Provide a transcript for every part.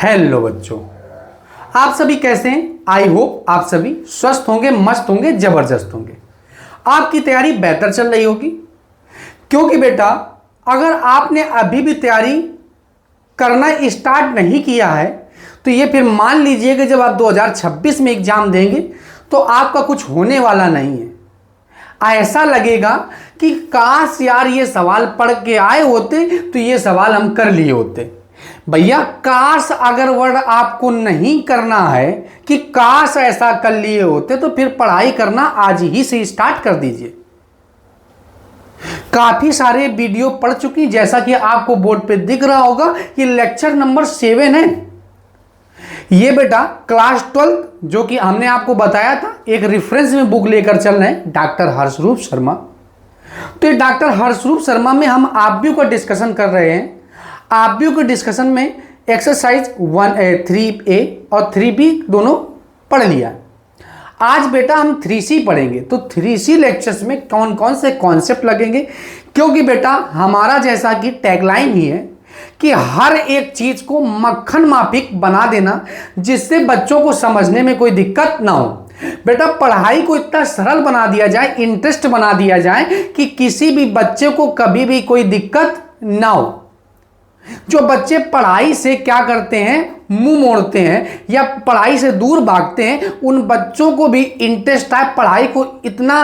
Hello बच्चों, आप सभी कैसे हैं? आई होप आप सभी स्वस्थ होंगे, मस्त होंगे, जबरदस्त होंगे। आपकी तैयारी बेहतर चल रही होगी, क्योंकि बेटा अगर आपने अभी भी तैयारी करना स्टार्ट नहीं किया है तो ये फिर मान लीजिए कि जब आप 2026 में एग्जाम देंगे तो आपका कुछ होने वाला नहीं है। ऐसा लगेगा कि काश यार ये सवाल पढ़ के आए होते तो ये सवाल हम कर लिए होते। भैया काश अगर वर्ड आपको नहीं करना है कि काश ऐसा कर लिए होते तो फिर पढ़ाई करना आज ही से स्टार्ट कर दीजिए। काफी सारे वीडियो पढ़ चुकी, जैसा कि आपको बोर्ड पे दिख रहा होगा ये लेक्चर नंबर 7 है। ये बेटा क्लास 12 जो कि हमने आपको बताया था, एक रेफरेंस में बुक लेकर चल रहे हैं डॉक्टर हर्षरूप शर्मा। तो ये डॉक्टर हर्षरूप शर्मा में हम आव्यूह का डिस्कशन कर रहे हैं। आव्यूह के डिस्कशन में एक्सरसाइज 3A और 3B दोनों पढ़ लिया। आज बेटा हम 3C पढ़ेंगे। तो 3C लेक्चर्स में कौन कौन से कॉन्सेप्ट लगेंगे, क्योंकि बेटा हमारा जैसा कि टैगलाइन ही है कि हर एक चीज को मक्खन माफिक बना देना, जिससे बच्चों को समझने में कोई दिक्कत ना हो। बेटा पढ़ाई को इतना सरल बना दिया जाए, इंटरेस्ट बना दिया जाए कि किसी भी बच्चे को कभी भी कोई दिक्कत ना हो। जो बच्चे पढ़ाई से क्या करते हैं, मुंह मोड़ते हैं या पढ़ाई से दूर भागते हैं, उन बच्चों को भी इंटरेस्ट आए, पढ़ाई को इतना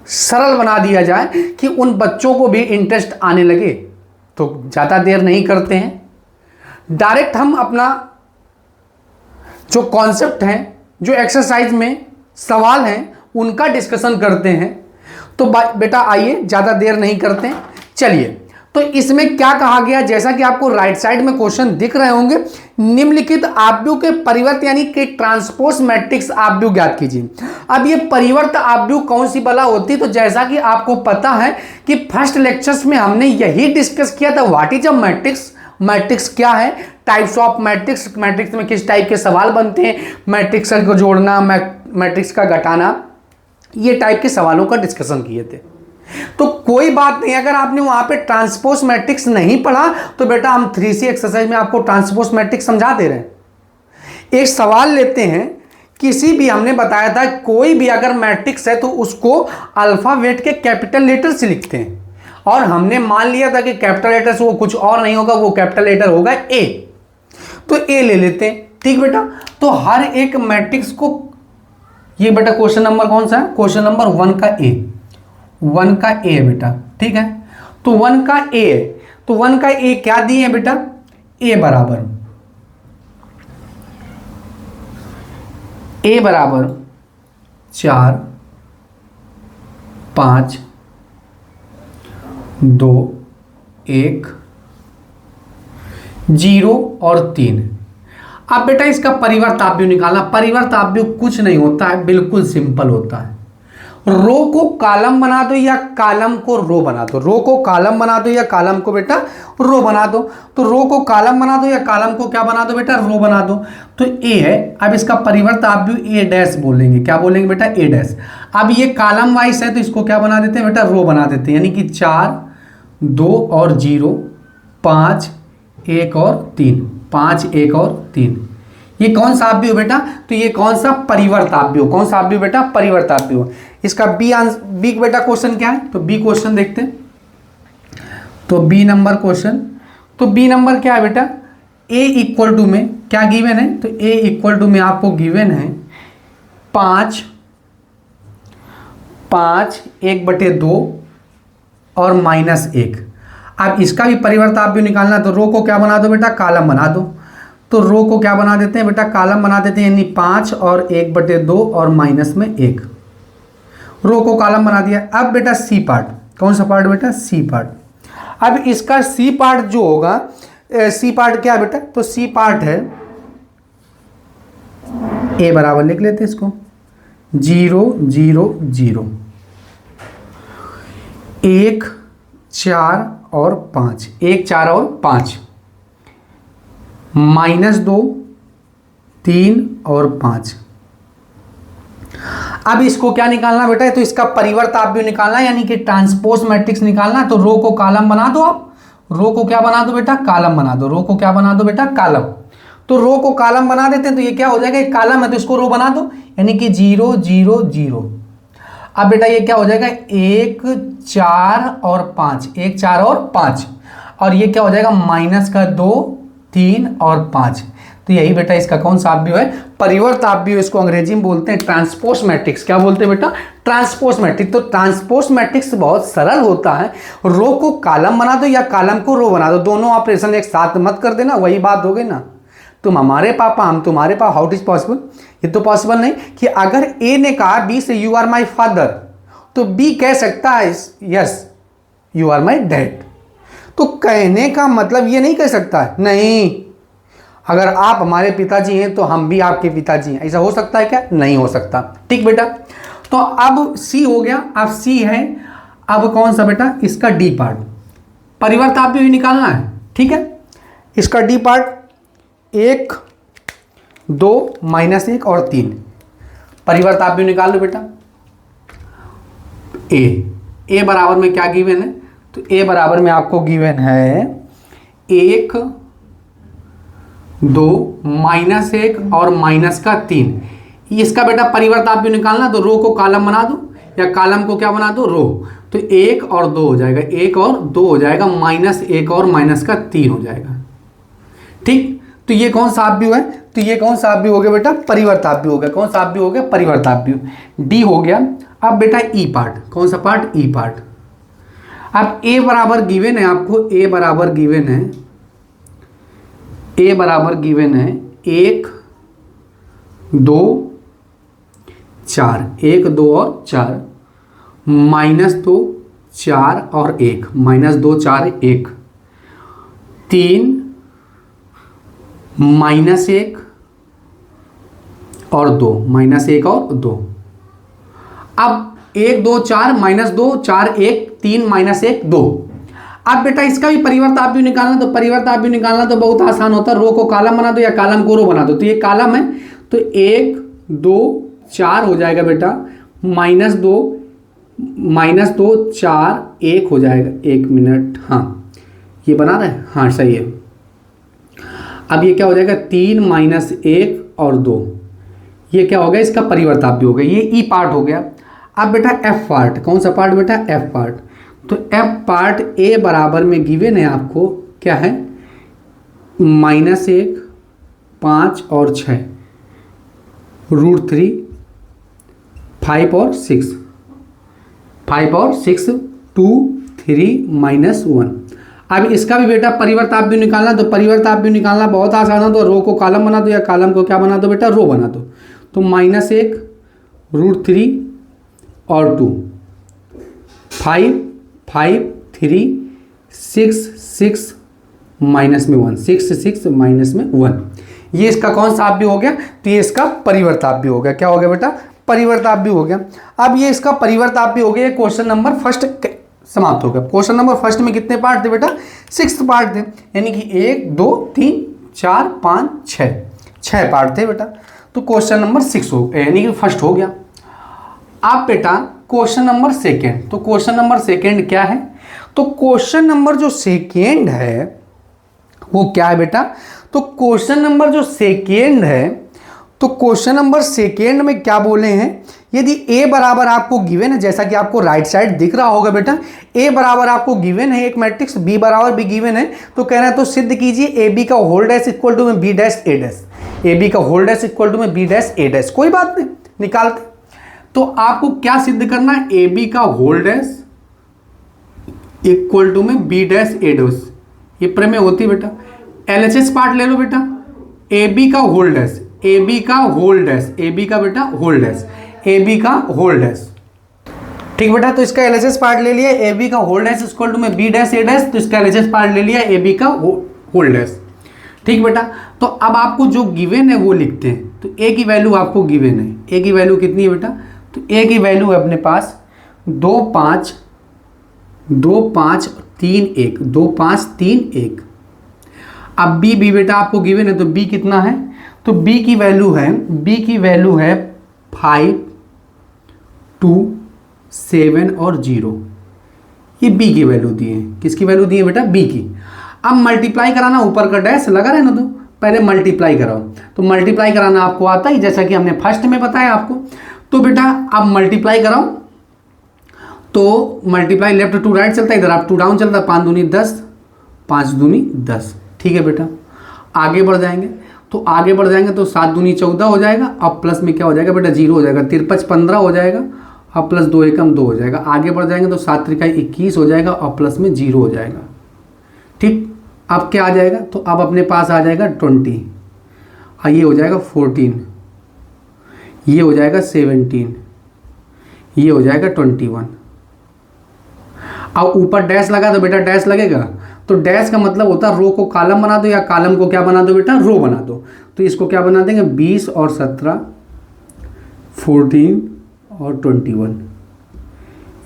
सरल बना दिया जाए कि उन बच्चों को भी इंटरेस्ट आने लगे। तो ज्यादा देर नहीं करते हैं, डायरेक्ट हम अपना जो कॉन्सेप्ट हैं, जो एक्सरसाइज में सवाल हैं, उनका डिस्कशन करते हैं। तो बेटा आइए ज्यादा देर नहीं करते हैं, चलिए। तो इसमें क्या कहा गया, जैसा कि आपको राइट साइड में क्वेश्चन दिख रहे होंगे, निम्नलिखित आव्यूह के परिवर्त यानी कि ट्रांसपोज मैट्रिक्स आव्यूह ज्ञात कीजिए। अब ये परिवर्त आव्यूह कौन सी बला होती है, तो जैसा कि आपको पता है कि फर्स्ट लेक्चर्स में हमने यही डिस्कस किया था, what is a matrix, matrix क्या है, टाइप्स ऑफ मैट्रिक्स, मैट्रिक्स में किस टाइप के सवाल बनते हैं, मैट्रिक्स को जोड़ना, मैट्रिक्स का घटाना, ये टाइप के सवालों का डिस्कशन किए थे। तो कोई बात नहीं, अगर आपने वहां पे ट्रांसपोज मैट्रिक्स नहीं पढ़ा तो बेटा हम 3C एक्सरसाइज में आपको ट्रांसपोज मैट्रिक्स समझा दे रहे हैं। एक सवाल लेते हैं, किसी भी, हमने बताया था कोई भी अगर मैट्रिक्स है तो उसको अल्फाबेट के कैपिटल लेटर से लिखते हैं, और हमने मान लिया था कि कैपिटल लेटर से वो कुछ और नहीं होगा, वो कैपिटल लेटर होगा ए। तो ए ले लेते हैं, ठीक बेटा। तो हर एक मैट्रिक्स को, ये बेटा क्वेश्चन नंबर कौन सा है, क्वेश्चन नंबर 1 का ए, 1 का ए है बेटा, ठीक है। तो 1 का ए है, तो 1 का ए क्या दिए है बेटा, ए बराबर 4 5 2 1 0 और 3। अब बेटा इसका परिवर्त आव्यूह निकालना। परिवर्त आव्यूह कुछ नहीं होता है, बिल्कुल सिंपल होता है। रो को कॉलम बना दो या कॉलम को रो बना दो, रो को कॉलम बना दो या कॉलम को बेटा रो बना दो। तो रो को कॉलम बना दो या कॉलम को क्या बना दो बेटा, रो बना दो। तो ए है, अब इसका परिवर्त आव्यूह ए डैश बोलेंगे, क्या बोलेंगे बेटा, ए डैश। अब ये कॉलम वाइज है तो इसको क्या बना देते हैं बेटा, रो बना देते हैं, यानी कि 4 2 और 0 5 1 और 3, 5 1 और 3। ये कौन सा आव्यूह बेटा, तो ये कौन सा परिवर्त आव्यूह, कौन सा आव्यूह बेटा, परिवर्त आव्यूह। इसका बी बेटा क्वेश्चन क्या है, तो बी क्वेश्चन देखते हैं। तो बी नंबर क्वेश्चन, तो बी नंबर क्या है बेटा, ए इक्वल टू में क्या गिवन है, तो ए इक्वल टू में आपको गिवन है 5 5 1/2 और -1। अब इसका भी परिवर्त आव्यूह निकालना, तो रो को क्या बना दो बेटा, कॉलम बना दो। तो रो को क्या बना देते हैं बेटा, कॉलम बना देते हैं, यानी 5 और 1/2 और -1। रो को कॉलम बना दिया। अब बेटा सी पार्ट, कौन सा पार्ट बेटा, सी पार्ट। अब इसका सी पार्ट जो होगा, सी पार्ट क्या है बेटा, तो सी पार्ट है ए बराबर लिख लेते हैं इसको 0 0 0 1 4 और 5, 1 4 और 5, -2 3 और 5। अब इसको क्या निकालना बेटा, तो इसका परिवर्त आव्यूह निकालना, यानी कि ट्रांसपोज मैट्रिक्स निकालना। तो रो को कॉलम बना दो आप, रो को क्या बना दो बेटा, कॉलम बना दो, रो को क्या बना दो बेटा, कॉलम। तो रो को कॉलम बना देते हैं तो ये क्या हो जाएगा, एक कॉलम है तो इसको रो बना दो, यानी कि 0 0 0। अब बेटा ये क्या हो जाएगा, 1 4 और 5, 1 4 और 5, और ये क्या हो जाएगा माइनस का 2 3 और 5। तो यही बेटा इसका कौन सा अवयव है, परिवर्त अवयव। इसको अंग्रेजी में बोलते हैं ट्रांसपोज मैट्रिक्स। क्या बोलते हैं बेटा, ट्रांसपोज मैट्रिक्स। तो ट्रांसपोज मैट्रिक्स बहुत सरल होता है, रो को कॉलम बना दो या कॉलम को रो बना दो, दोनों ऑपरेशन एक साथ मत कर देना, वही बात हो गई ना। तुम हमारे पापा, हम तुम्हारे पापा, हाउ इट इज पॉसिबल, ये तो पॉसिबल नहीं कि अगर ए ने कहा बी से यू आर माई फादर, तो बी कह सकता है yes you are my dad. तो कहने का मतलब ये नहीं कह सकता है, नहीं, अगर आप हमारे पिताजी हैं तो हम भी आपके पिताजी हैं, ऐसा हो सकता है क्या, नहीं हो सकता। ठीक बेटा, तो अब सी हो गया, अब सी है, अब कौन सा बेटा, इसका डी पार्ट, परिवर्त आप भी निकालना है। ठीक है, इसका डी पार्ट 1 2 -1 और 3, परिवर्त आप भी निकाल लो बेटा। ए बराबर में क्या गिवन है, तो ए बराबर में आपको गिवन है 1 2 -1 और माइनस का 3। इसका बेटा परिवर्त आप भी निकालना, तो रो को कॉलम बना दो या कॉलम को क्या बना दो, रो। तो 1 और 2 हो जाएगा, 1 और 2 हो जाएगा, -1 और माइनस का 3 हो जाएगा। ठीक, तो ये कौन सा अवयव है, तो ये कौन सा अवयव हो गया बेटा, परिवर्त अवयव हो गया। कौन सा अवयव हो गया, परिवर्त अवयव। डी हो गया। अब बेटा ई पार्ट, कौन सा पार्ट, ई पार्ट। अब ए बराबर गिवन है आपको, ए बराबर गिवन है, ए बराबर गिवन है 1 2 4, 1 2 और 4, -2 4 और 1, -2 4 1, 3 -1 और 2, -1 और 2। अब 1 2 4 -2 4 1 3 -1 2। अब बेटा इसका भी परिवर्त आप भी निकालना, तो परिवर्त आप भी निकालना तो बहुत आसान होता है, रो को कॉलम बना दो या कॉलम को रो बना दो। तो ये कॉलम है तो 1 2 4 हो जाएगा बेटा, -2 4 1 हो जाएगा। 1 मिनट, हाँ ये बना रहे हैं, हाँ सही है। अब ये क्या हो जाएगा, 3 -1 और 2, ये क्या हो गया, इसका परिवर्त आप भी हो गया। ये ई पार्ट हो गया। अब बेटा एफ पार्ट, कौन सा पार्ट बेटा, एफ पार्ट। तो एफ पार्ट ए बराबर में गिवन है आपको, क्या है, -1 5 और 6, √3 5 और 6, 5 और 6 2 3 -1। अब इसका भी बेटा परिवर्त आप भी निकालना, तो परिवर्त आप भी निकालना बहुत आसान है, तो रो को कॉलम बना दो या कॉलम को क्या बना दो बेटा, रो बना दो। तो -1 √3 और 2, 5 5 3 6 6 -1, 6 6 -1। ये इसका कौन सा आप भी हो गया, तो ये इसका परिवर्त आप भी हो गया। क्या हो गया बेटा, परिवर्त आप भी हो गया। अब ये इसका परिवर्त आप भी हो गया। क्वेश्चन नंबर फर्स्ट समाप्त हो गया। क्वेश्चन नंबर फर्स्ट में कितने पार्ट थे बेटा, 6 पार्ट थे, यानी कि 1 2 3 4 5 6 पार्ट थे बेटा। तो क्वेश्चन नंबर 6 हो, यानी कि फर्स्ट हो गया। अब बेटा क्वेश्चन नंबर सेकेंड, तो क्वेश्चन नंबर सेकेंड क्या है, तो क्वेश्चन नंबर जो सेकेंड है वो क्या है बेटा, तो क्वेश्चन नंबर जो सेकेंड है, तो क्वेश्चन नंबर सेकेंड में क्या बोले हैं, यदि ए बराबर आपको गिवन है, जैसा कि आपको राइट साइड दिख रहा होगा बेटा, ए बराबर आपको गिवन है एक मैट्रिक्स, बी बराबर भी गिवन है, तो कहना है तो सिद्ध कीजिए ए बी का होल डैश इक्वल टू में B dash A dash, A B का होल डैश इक्वल टू में बी डैश ए डैश। कोई बात नहीं, निकालते। तो आपको क्या सिद्ध करना है, ए बी का होल डैश इक्वल टू में बी डैश ए डैश, ये प्रमेय होती है बेटा। एलएचएस पार्ट ले लो बेटा, ए बी का होल डैश, ए बी का होल डैश, ए बी का बेटा होल डैश, ए बी का होल डैश। ठीक बेटा, तो इसका एलएचएस पार्ट ले लिया, ए बी का होल डैश इक्वल टू में बी डैश ए डैश, तो इसका एलएचएस पार्ट ले लिया, ए बी का होल डैश। ठीक बेटा, तो अब आपको जो गिवन है वो लिखते हैं। तो ए की वैल्यू आपको गिवन है, ए की वैल्यू कितनी है बेटा, तो ए की वैल्यू है अपने पास 2 5 2 5 3 1, 2 5 3 1। अब बी बेटा आपको गिवन है, तो बी कितना है, तो बी की वैल्यू है 5 2 7 और 0, ये बी की वैल्यू दी है। किसकी वैल्यू दी है बेटा? बी की। अब मल्टीप्लाई कराना, ऊपर का डैश लगा रहना दो, पहले मल्टीप्लाई कराओ। तो मल्टीप्लाई कराना आपको आता ही, जैसा कि हमने फर्स्ट में बताया आपको। तो बेटा अब मल्टीप्लाई कराओ, तो मल्टीप्लाई लेफ्ट टू राइट चलता है, इधर आप टू डाउन चलता है, 5 दूनी 10, 5 दूनी 10। ठीक है बेटा, आगे बढ़ जाएंगे। तो आगे बढ़ जाएंगे तो 7 दूनी 14 हो जाएगा। अब प्लस में क्या हो जाएगा बेटा? 0 हो जाएगा। 53 15 हो जाएगा। अब प्लस 2 एकम 2 हो जाएगा। आगे बढ़ जाएंगे तो 7 त्रिका 21 हो जाएगा और प्लस में 0 हो जाएगा। ठीक, अब क्या आ जाएगा? तो अब अपने पास आ जाएगा 20, और ये हो जाएगा 14, ये हो जाएगा 17, ये हो जाएगा 21। अब ऊपर डैश लगा दो बेटा, डैश लगेगा तो डैश का मतलब होता है रो को कॉलम बना दो, या कॉलम को क्या बना दो बेटा? रो बना दो। तो इसको क्या बना देंगे? 20 और 17, 14 और 21।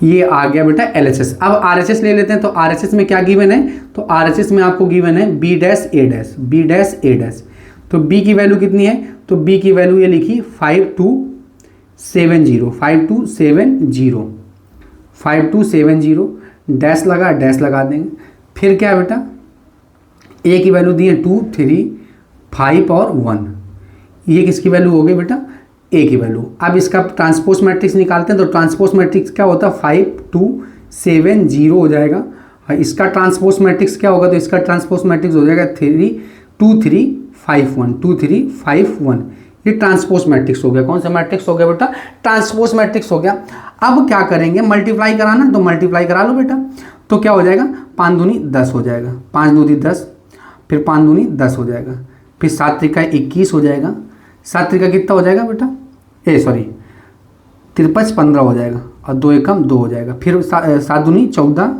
ये आ गया बेटा LHS। अब RHS ले लेते हैं। तो RHS में क्या गिवन है? तो RHS में आपको गिवन है B dash A dash, B dash A dash. तो B की वैल्यू कितनी है? तो B की वैल्यू ये लिखी 5270, 5270, 5270। डैश लगा, डैश लगा देंगे। फिर क्या है बेटा? A की वैल्यू दी है 2 3 5 और 1। ये किसकी वैल्यू हो गई बेटा? A की वैल्यू। अब इसका ट्रांसपोज मैट्रिक्स निकालते हैं। तो ट्रांसपोज मैट्रिक्स क्या होता है? 5 2 7 0 हो जाएगा। और इसका ट्रांसपोज मैट्रिक्स क्या होगा? तो इसका ट्रांसपोज मैट्रिक्स हो जाएगा 3 2 3 5 1, 2 3 5 1। ये ट्रांसपोज मैट्रिक्स हो गया। कौन सा मैट्रिक्स हो गया बेटा? ट्रांसपोज मैट्रिक्स हो गया। अब क्या करेंगे? मल्टीप्लाई कराना, तो मल्टीप्लाई करा लो बेटा। तो क्या हो जाएगा? 5 दूनी 10 हो जाएगा, 5 दूनी 10, फिर 5 दूनी 10 हो जाएगा, फिर 7 त्रिका 21 हो जाएगा। 7 त्रिका कितना हो जाएगा बेटा? 53 15 हो जाएगा, और 2 एकम 2 हो जाएगा। फिर 7 दूनी 14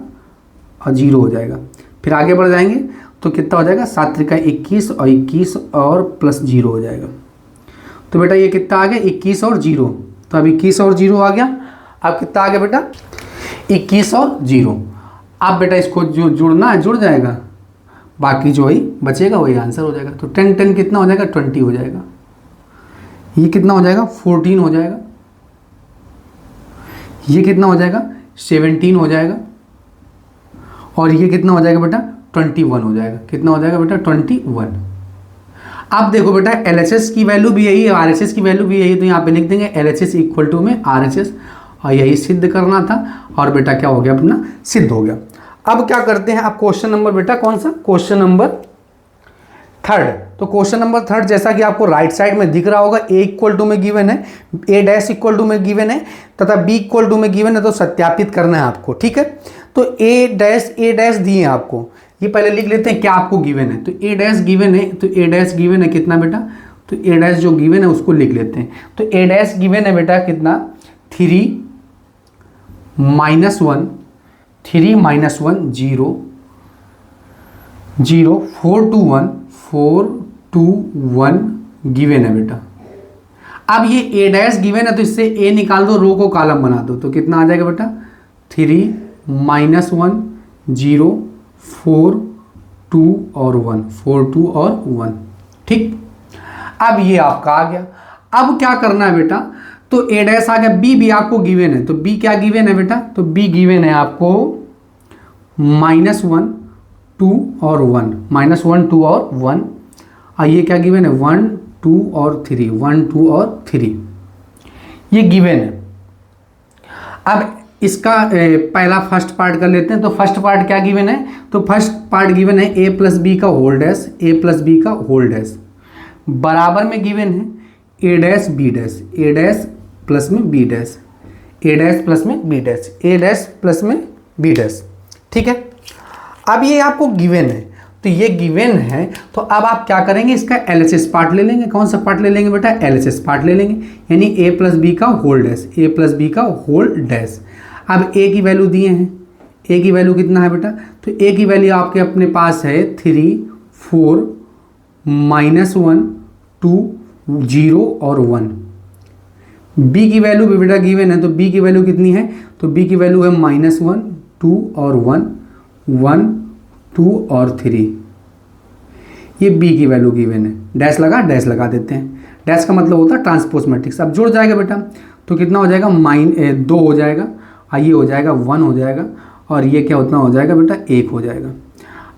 और 0 हो जाएगा। फिर आगे बढ़ जाएंगे तो कितना हो जाएगा? 7 त्रिका 21 और 21 और प्लस 0 हो जाएगा। तो बेटा ये कितना आ गया? 21 और 0। तो अब 21 और 0 आ गया। अब कितना आ गया बेटा? 21 और 0। अब बेटा इसको जो जुड़ना है जुड़ जाएगा, बाकी जो ही बचेगा वही आंसर हो जाएगा। तो 10 10 कितना हो जाएगा? 20 हो जाएगा। ये कितना हो जाएगा? 14 हो जाएगा। ये कितना हो जाएगा? 17 हो जाएगा। और ये कितना हो जाएगा बेटा? 21 हो जाएगा। कितना हो जाएगा बेटा? 21। अब देखो बेटा LHS की वैल्यू भी यही है, RHS की वैल्यू भी यही, तो यहाँ पे लिख देंगे LHS इक्वल टू में RHS, और यही सिद्ध करना था। और बेटा क्या हो गया? अपना सिद्ध हो गया। अब क्या करते हैं? अब क्वेश्चन नंबर बेटा कौन सा? Question number 3। तो क्वेश्चन नंबर 3 जैसा कि आपको राइट साइड में दिख रहा होगा, A इक्वल टू में गिवन है, A डैश इक्वल टू में गिवन है, तथा B इक्वल टू में गिवन है। तो सत्यापित करना है आपको। ठीक है, तो A डैश दिए हैं आपको, ये पहले लिख लेते हैं क्या आपको गिवन है। तो A डैश गिवन है, तो A डैश गिवन है कितना बेटा? तो A डैश जो गिवन है उसको लिख लेते हैं। तो A डैश गिवन है बेटा कितना? 3 -1 3 -1 0 0 4 2 1 4 2 1 गिवन है बेटा। अब ये A डैश गिवन है तो इससे A निकाल दो, रो को कॉलम बना दो। तो कितना आ जाएगा बेटा? 3 -1 0 4 2 और 1, 4 2 और 1। ठीक, अब ये आपका आ गया। अब क्या करना है बेटा? तो A डैश आ गया। B भी आपको गिवन है, तो B क्या गिवन है बेटा? तो B गिवन है आपको -1 2 और 1, -1 2 और 1। और ये क्या गिवन है? 1 2 और 3, 1 2 और 3, ये गिवन है। अब इसका पहला फर्स्ट पार्ट कर लेते हैं। तो फर्स्ट पार्ट क्या गिवन है? तो फर्स्ट पार्ट गिवन है A प्लस बी का whole dash, A plus B का होल डैश, बराबर में गिवन है A dash B dash, A dash plus में B dash, A dash plus में B dash, A dash plus में B dash. ठीक है, अब ये आपको गिवन है, तो ये गिवन है। तो अब आप क्या करेंगे? इसका LHS पार्ट ले लेंगे। कौन सा पार्ट ले लेंगे बेटा? LHS पार्ट ले लेंगे, यानी A प्लस बी का whole dash, A plus B का होल डैश। अब A की वैल्यू दिए हैं, A की वैल्यू कितना है बेटा? तो A की वैल्यू आपके अपने पास है 3 4 -1 2 0 और 1। B की वैल्यू भी बेटा गिवन है, तो B की वैल्यू कितनी है? तो B की वैल्यू है -1 2 और 1, 1 2 और 3। ये B की वैल्यू गिवन है। डैश लगा देते हैं। डैश का मतलब होता है ट्रांसपोज मैट्रिक्स। अब जुड़ जाएगा बेटा, तो कितना हो जाएगा? 2 हो जाएगा, और ये हो जाएगा 1 हो जाएगा, और ये क्या उतना हो जाएगा बेटा 1 हो जाएगा।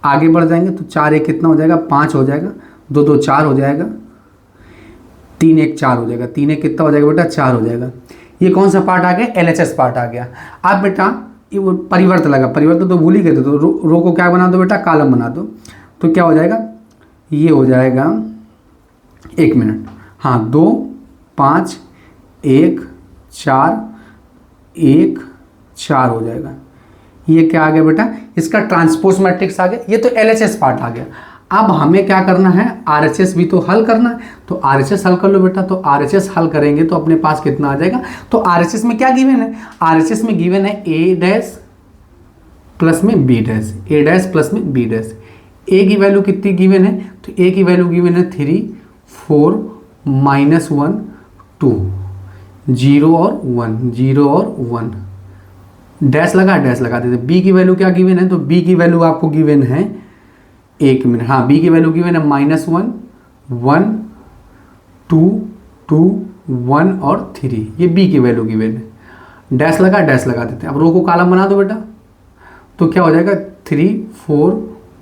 आगे बढ़ जाएंगे तो 4 1 कितना हो जाएगा 5 हो जाएगा, 2 2 4 हो जाएगा, 3 1 4 हो जाएगा, 3 1 कितना हो जाएगा बेटा 4 हो जाएगा। ये कौन सा पार्ट आ गया, LHS पार्ट आ गया। अब बेटा ये वो परिवर्त लगा, परिवर्त तो भूल ही गए थे, तो रो को क्या बना दो बेटा, कॉलम बना दो। तो क्या हो जाएगा, ये हो जाएगा 1 मिनट, हाँ 2 5 1 4 1 4 हो जाएगा। ये क्या आ गया बेटा, इसका ट्रांसपोज मैट्रिक्स आ गया। ये तो LHS पार्ट आ गया। अब हमें क्या करना है, RHS भी तो हल करना है, तो RHS हल कर लो बेटा। तो RHS हल करेंगे तो अपने पास कितना आ जाएगा, तो RHS में क्या गिवन है, RHS में गिवन है A डैश प्लस में B dash, A dash plus में B डैश। A की वैल्यू कितनी गिवन है, तो A की वैल्यू गिवन है 3 4 -1 2, 0 और 1, 0 और 1, डैश लगा देते। बी की वैल्यू क्या गिवन है, तो बी की वैल्यू आपको गिवन है 1 मिनट, हाँ बी की वैल्यू गिवन है -1 1 2 2 1 और 3, ये बी की वैल्यू गिवन है। डैश लगा देते हैं। अब रो को कॉलम बना दो बेटा, तो क्या हो जाएगा 3 4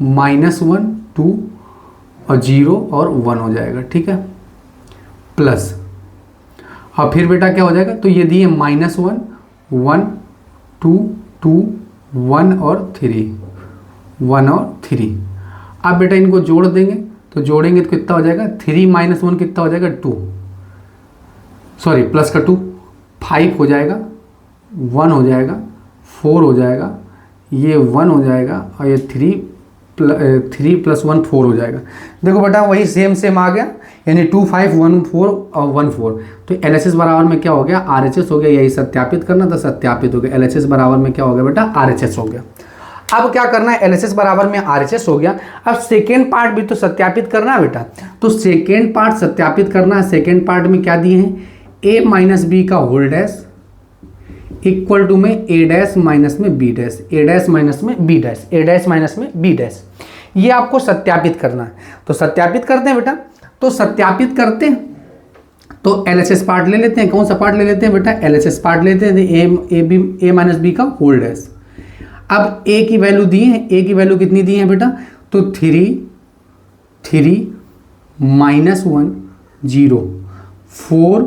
-1 2 और 0 और 1 हो जाएगा, ठीक है, प्लस। और फिर बेटा क्या हो जाएगा, तो ये दिए -1 1 2 2 1 और 3, 1 और 3। अब बेटा इनको जोड़ देंगे, तो जोड़ेंगे तो कितना हो जाएगा, 3 - 1 कितना हो जाएगा 2, सॉरी प्लस का 2 5 हो जाएगा, 1 हो जाएगा, 4 हो जाएगा, ये 1 हो जाएगा, और ये 3 + 1 4 हो जाएगा। देखो बेटा वही सेम आ गया, यानी 2 5 1 4 और 1 4। तो LHS बराबर में क्या हो गया, RHS हो गया। यही सत्यापित करना था, सत्यापित हो गया। LHS बराबर में क्या हो गया बेटा, RHS हो गया। अब क्या करना है, LHS बराबर में RHS हो गया। अब सेकेंड पार्ट भी तो सत्यापित करना है बेटा, तो सेकेंड पार्ट सत्यापित करना है। सेकेंड पार्ट में क्या दिए हैं, A - B का होल डैश इक्वल टू में A डैश माइनस में B dash, A dash minus में B dash, A dash minus में B डैश। ये आपको सत्यापित करना है। तो सत्यापित करते हैं बेटा, तो सत्यापित करते हैं तो LHS पार्ट ले लेते हैं। कौन सा पार्ट ले लेते हैं बेटा, LHS पार्ट लेते हैं। A - B का होल डैश। अब A की वैल्यू दी है, A की वैल्यू कितनी दी है बेटा, तो 3 -1 0 4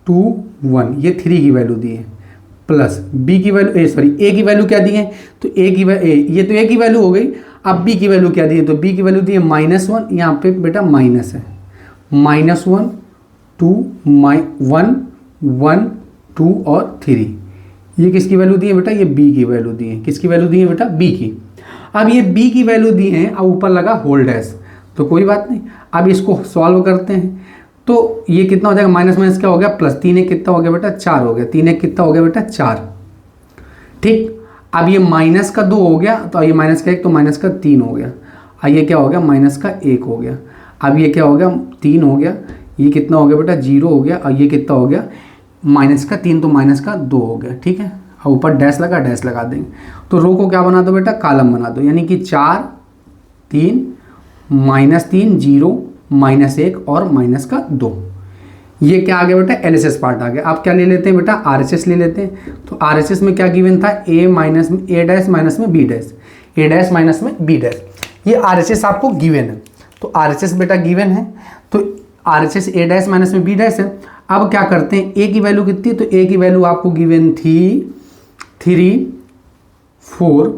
2 1, ये 3 की वैल्यू दी है, प्लस B की वैल्यू A की वैल्यू क्या दी है, तो ये तो A की वैल्यू हो गई। अब B की वैल्यू क्या दी है, तो B की वैल्यू दी है -1, यहाँ पे बेटा माइनस है, -1 2 1 1 2 और 3। ये किसकी वैल्यू दी है बेटा, ये B की वैल्यू दी है। किसकी वैल्यू दी है बेटा, B की। अब ये B की वैल्यू दी है, अब ऊपर लगा होल डैश, तो कोई बात नहीं। अब इसको सॉल्व करते हैं, तो ये कितना हो जाएगा, माइनस माइनस क्या हो गया, प्लस। 3 1 कितना हो गया बेटा, 4 हो गया। 3 1 कितना हो गया बेटा, 4, ठीक। अब ये माइनस का 2 हो गया, तो ये माइनस का 1, तो माइनस का 3 हो गया। अब ये क्या हो गया, माइनस का 1 हो गया। अब ये क्या हो गया, 3 हो गया। ये कितना हो गया बेटा, 0 हो गया। और ये कितना हो गया, माइनस का 3, तो माइनस का 2 हो गया, ठीक है। और ऊपर डैश लगा देंगे। तो रो को क्या बना दो बेटा, कॉलम बना दो, यानी कि 4 3 -3 0 -1 और माइनस का 2। ये क्या आ गया बेटा, LHS पार्ट आ गया। आप क्या ले लेते हैं बेटा, RHS ले लेते हैं। तो RHS में क्या गिवन था, A डैश माइनस में B dash, A dash minus में B डैश। ये RHS आपको गिवन है, तो RHS बेटा गिवन है, तो RHS A डैश माइनस में B डैश है। अब क्या करते हैं, A की वैल्यू कितनी, तो A की वैल्यू आपको गिवन थी 3 4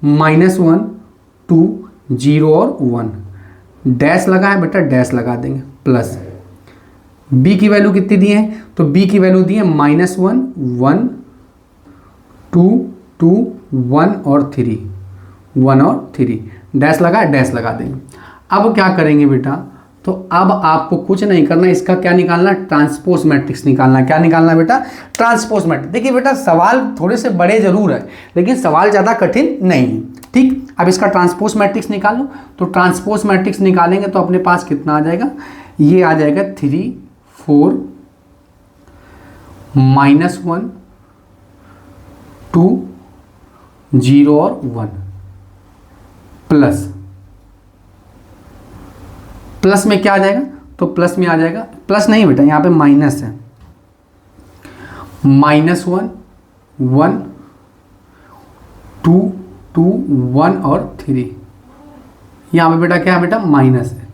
-1 2 0 और 1। डैश लगा है बेटा, डैश लगा देंगे, प्लस। B की वैल्यू कितनी दी है, तो B की वैल्यू दी है -1 1 2 2 1 और 3, 1 और 3। डैश लगा देंगे। अब क्या करेंगे बेटा, तो अब आपको कुछ नहीं करना, इसका क्या निकालना, ट्रांसपोज मैट्रिक्स निकालना। क्या निकालना बेटा, ट्रांसपोज मैट्रिक्स। देखिए बेटा सवाल थोड़े से बड़े जरूर है, लेकिन सवाल ज़्यादा कठिन नहीं है, ठीक। अब इसका ट्रांसपोज मैट्रिक्स निकालो, तो ट्रांसपोज मैट्रिक्स निकालेंगे तो अपने पास कितना आ जाएगा, ये आ जाएगा 3 4 -1 2 0 और 1, प्लस में क्या आ जाएगा, तो प्लस में आ जाएगा, प्लस नहीं बेटा यहाँ पे माइनस है, -1 1 2 2 1 और 3। यहाँ पे बेटा क्या है बेटा माइनस है।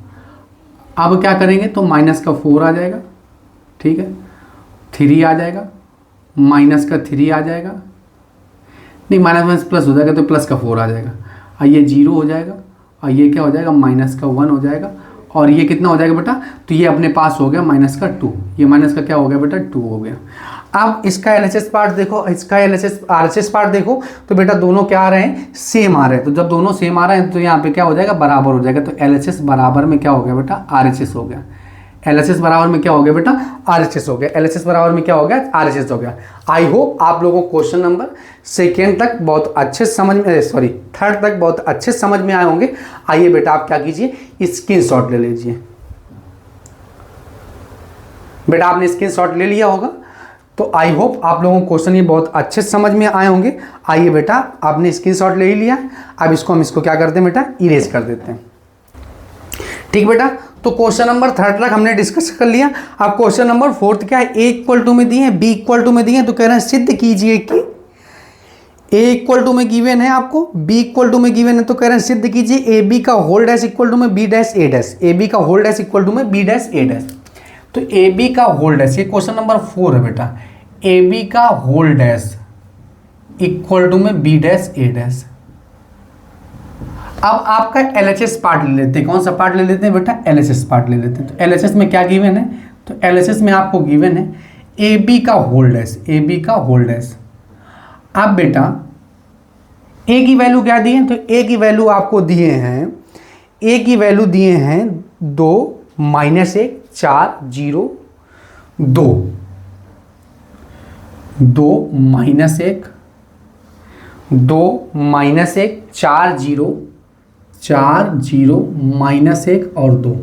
अब क्या करेंगे तो माइनस का 4 आ जाएगा, ठीक है, 3 आ जाएगा, माइनस का 3 आ जाएगा, नहीं माइनस माइनस प्लस हो जाएगा तो प्लस का 4 आ जाएगा, और ये 0 हो जाएगा, और ये क्या हो जाएगा माइनस का 1 हो जाएगा, और ये कितना हो जाएगा बेटा, तो ये अपने पास हो गया माइनस का 2, ये माइनस का क्या हो गया बेटा 2 हो गया। अब इसका एलएचएस पार्ट देखो, इसका एलएचएस आरएचएस पार्ट देखो, तो बेटा दोनों क्या आ रहे हैं सेम आ रहे हैं, तो जब दोनों सेम आ रहे हैं तो यहाँ पे क्या हो जाएगा बराबर हो जाएगा, तो एलएचएस बराबर में क्या हो गया बेटा आरएचएस हो गया, एलएचएस बराबर में क्या हो गया बेटा आरएचएस हो गया, एलएचएस बराबर में क्या हो गया आरएचएस हो गया। आई होप आप लोगों को क्वेश्चन नंबर सेकेंड तक बहुत अच्छे समझ में, सॉरी थर्ड तक बहुत अच्छे समझ में आए होंगे। आइए बेटा आप क्या कीजिए स्क्रीनशॉट ले लीजिए। बेटा आपने स्क्रीनशॉट ले लिया होगा, तो आई होप आप लोगों को क्वेश्चन ये बहुत अच्छे समझ में आए होंगे। आइए बेटा आपने स्क्रीनशॉट ले ही लिया, अब इसको क्या करते हैं बेटा इरेज कर देते हैं। ठीक बेटा, तो क्वेश्चन नंबर थर्ड तक हमने डिस्कस कर लिया। अब क्वेश्चन नंबर फोर्थ क्या है, ए इक्वल टू में दिए हैं, बी इक्वल टू में दिए हैं, तो कह रहे हैं सिद्ध कीजिए कि ए इक्वल टू में गिवन है आपको, बी इक्वल टू में गिवन है, तो कह रहे हैं सिद्ध कीजिए ए बी का होल डैश इक्वल टू में B dash A dash, A B का होल डैश इक्वल टू में बी डैश ए डैश। तो ए बी का होल डैश, ये क्वेश्चन नंबर 4 है बेटा, ए बी का होल डैश इक्वल टू में बी डैश ए डैश। अब आपका एलएचएस पार्ट ले लेते हैं, कौन सा पार्ट ले लेते हैं बेटा एलएचएस पार्ट ले लेते हैं। तो एलएचएस में क्या गिवन है, तो एलएचएस में आपको गिवन है ए बी का होल डैश, ए बी का होल डैश। अब बेटा ए की वैल्यू क्या दी है, तो ए की वैल्यू आपको दिए हैं, ए की वैल्यू दिए हैं 2 -1 4 0 2 2 -1 2 -1 4 0 4 0 -1 और 2,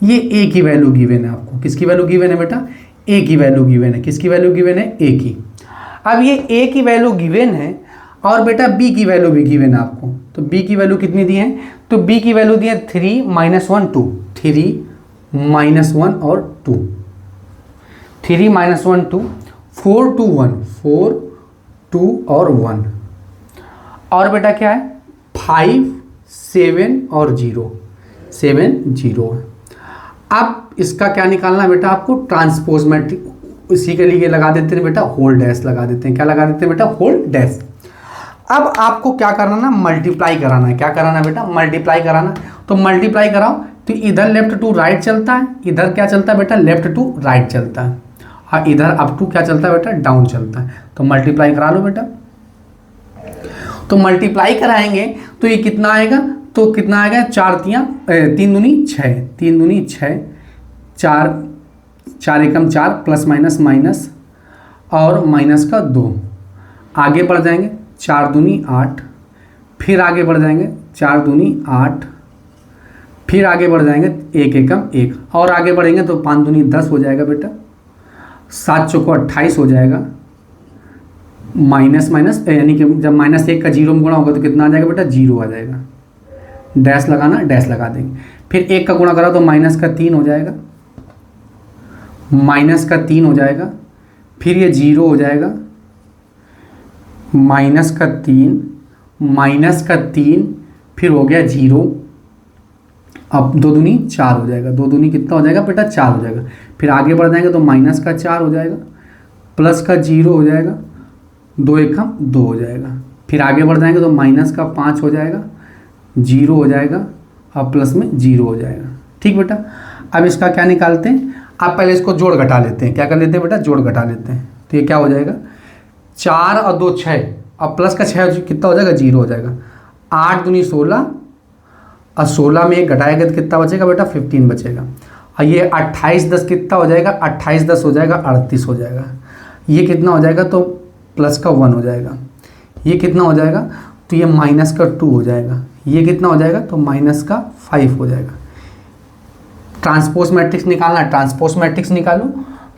ये ए की वैल्यू गिवन है आपको। किसकी वैल्यू गिवन है बेटा, ए की वैल्यू गिवन है। किसकी वैल्यू गिवन है, ए की। अब ये ए की वैल्यू गिवन है और बेटा बी की वैल्यू भी गिवन है आपको, तो बी की वैल्यू कितनी दी है, तो बी की वैल्यू दी है 3 -1 2, 3 -1 और 2, 3 -1 2, 4 2 1, 4 2 और 1, और बेटा क्या है 5 7 और 0, 7 0 है। अब इसका क्या निकालना है बेटा आपको, ट्रांसपोज मैट्रिक्स, इसी के लिए लगा देते हैं बेटा होल डैश लगा देते हैं। क्या लगा देते हैं बेटा, होल डैश। अब आपको क्या करना ना, मल्टीप्लाई कराना है। क्या कराना है बेटा, मल्टीप्लाई कराना। तो मल्टीप्लाई कराओ, तो इधर लेफ्ट टू राइट चलता है, इधर क्या चलता है बेटा, लेफ्ट टू राइट चलता है, और इधर अप टू क्या चलता है बेटा, डाउन चलता है। तो मल्टीप्लाई करा लो बेटा। तो मल्टीप्लाई कराएंगे तो ये कितना आएगा, तो कितना आएगा 4 3 दूनी 6, 3 दूनी 6, 4 4 एकम 4 प्लस माइनस माइनस और माइनस का 2। आगे बढ़ जाएंगे 4 दूनी 8, फिर आगे बढ़ जाएंगे 4 दूनी 8, फिर आगे बढ़ जाएंगे 1 एकम 1, और आगे बढ़ेंगे तो 5 दूनी 10 हो जाएगा बेटा, 7 चौको 28 हो जाएगा, माइनस माइनस यानी कि जब -1 का 0 में गुणा होगा तो कितना आ जाएगा बेटा, 0 आ जाएगा। डैश लगाना, डैश लगा देंगे। फिर 1 का गुणा करा तो माइनस का 3 हो जाएगा, माइनस का 3 हो जाएगा, फिर ये 0 हो जाएगा, माइनस का 3, माइनस का 3, फिर हो गया 0। अब 2 दूनी 4 हो जाएगा, 2 दूनी कितना हो जाएगा बेटा, 4 हो जाएगा। फिर आगे बढ़ जाएंगे तो माइनस का 4 हो जाएगा, प्लस का 0 हो जाएगा, 2 एकम 2 हो जाएगा। फिर आगे बढ़ जाएंगे तो माइनस का 5 हो जाएगा, 0 हो जाएगा, और प्लस में 0 हो जाएगा। ठीक बेटा, अब इसका क्या निकालते हैं, आप पहले इसको जोड़ घटा लेते हैं। क्या कर लेते हैं बेटा, जोड़ घटा लेते हैं। तो ये क्या हो जाएगा, 4 और 2 6, अब प्लस का 6 कितना हो जाएगा, 0 हो जाएगा। 8 दूनी 16, और 16 में 1 घटाएगा तो कितना बचेगा बेटा, 15 बचेगा। और ये 28 10 कितना हो जाएगा, 28 10 हो जाएगा 38 हो जाएगा। ये कितना हो जाएगा, तो प्लस का 1 हो जाएगा। ये कितना हो जाएगा, तो ये माइनस का 2 हो जाएगा। ये कितना हो जाएगा, तो माइनस का 5 हो जाएगा। ट्रांसपोज मैट्रिक्स निकालना, ट्रांसपोज मैट्रिक्स निकालो।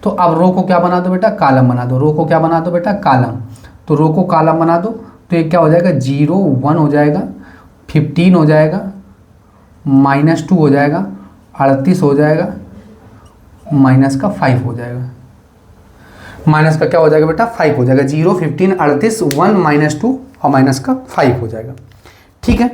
तो अब रो को क्या बना दो बेटा, कॉलम बना दो। रो को क्या बना दो बेटा, कॉलम। तो रो को कॉलम बना दो, तो ये क्या हो जाएगा, 0 1 हो जाएगा, 15 हो जाएगा, -2 हो जाएगा, 38 हो जाएगा, माइनस का 5 हो जाएगा। माइनस का क्या हो जाएगा बेटा, 5 हो जाएगा। 0 15 38 1 -2 और माइनस का 5 हो जाएगा। ठीक है,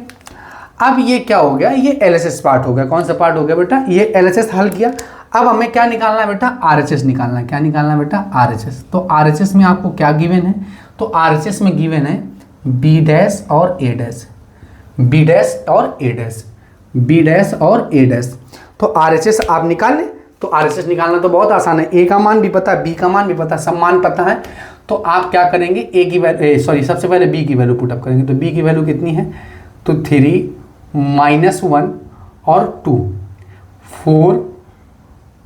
अब ये क्या हो गया, ये LHS पार्ट हो गया। कौन सा पार्ट हो गया बेटा, ये LHS हल किया। अब हमें क्या निकालना है बेटा, RHS निकालना है। क्या निकालना है बेटा, RHS। तो RHS में आपको क्या गिवन है, तो RHS में गिवन है B डैश और A डैश, B डैश और A डैश, B डैश और A डैश। तो RHS आप निकाल लें। तो RHS निकालना तो बहुत आसान है, A का मान भी पता है, B का मान भी पता है, सब मान पता है। तो आप क्या करेंगे, A की वैल्यू सबसे पहले B की वैल्यू पुटअप करेंगे। तो B की वैल्यू कितनी है, तो 3 -1 और 2, 4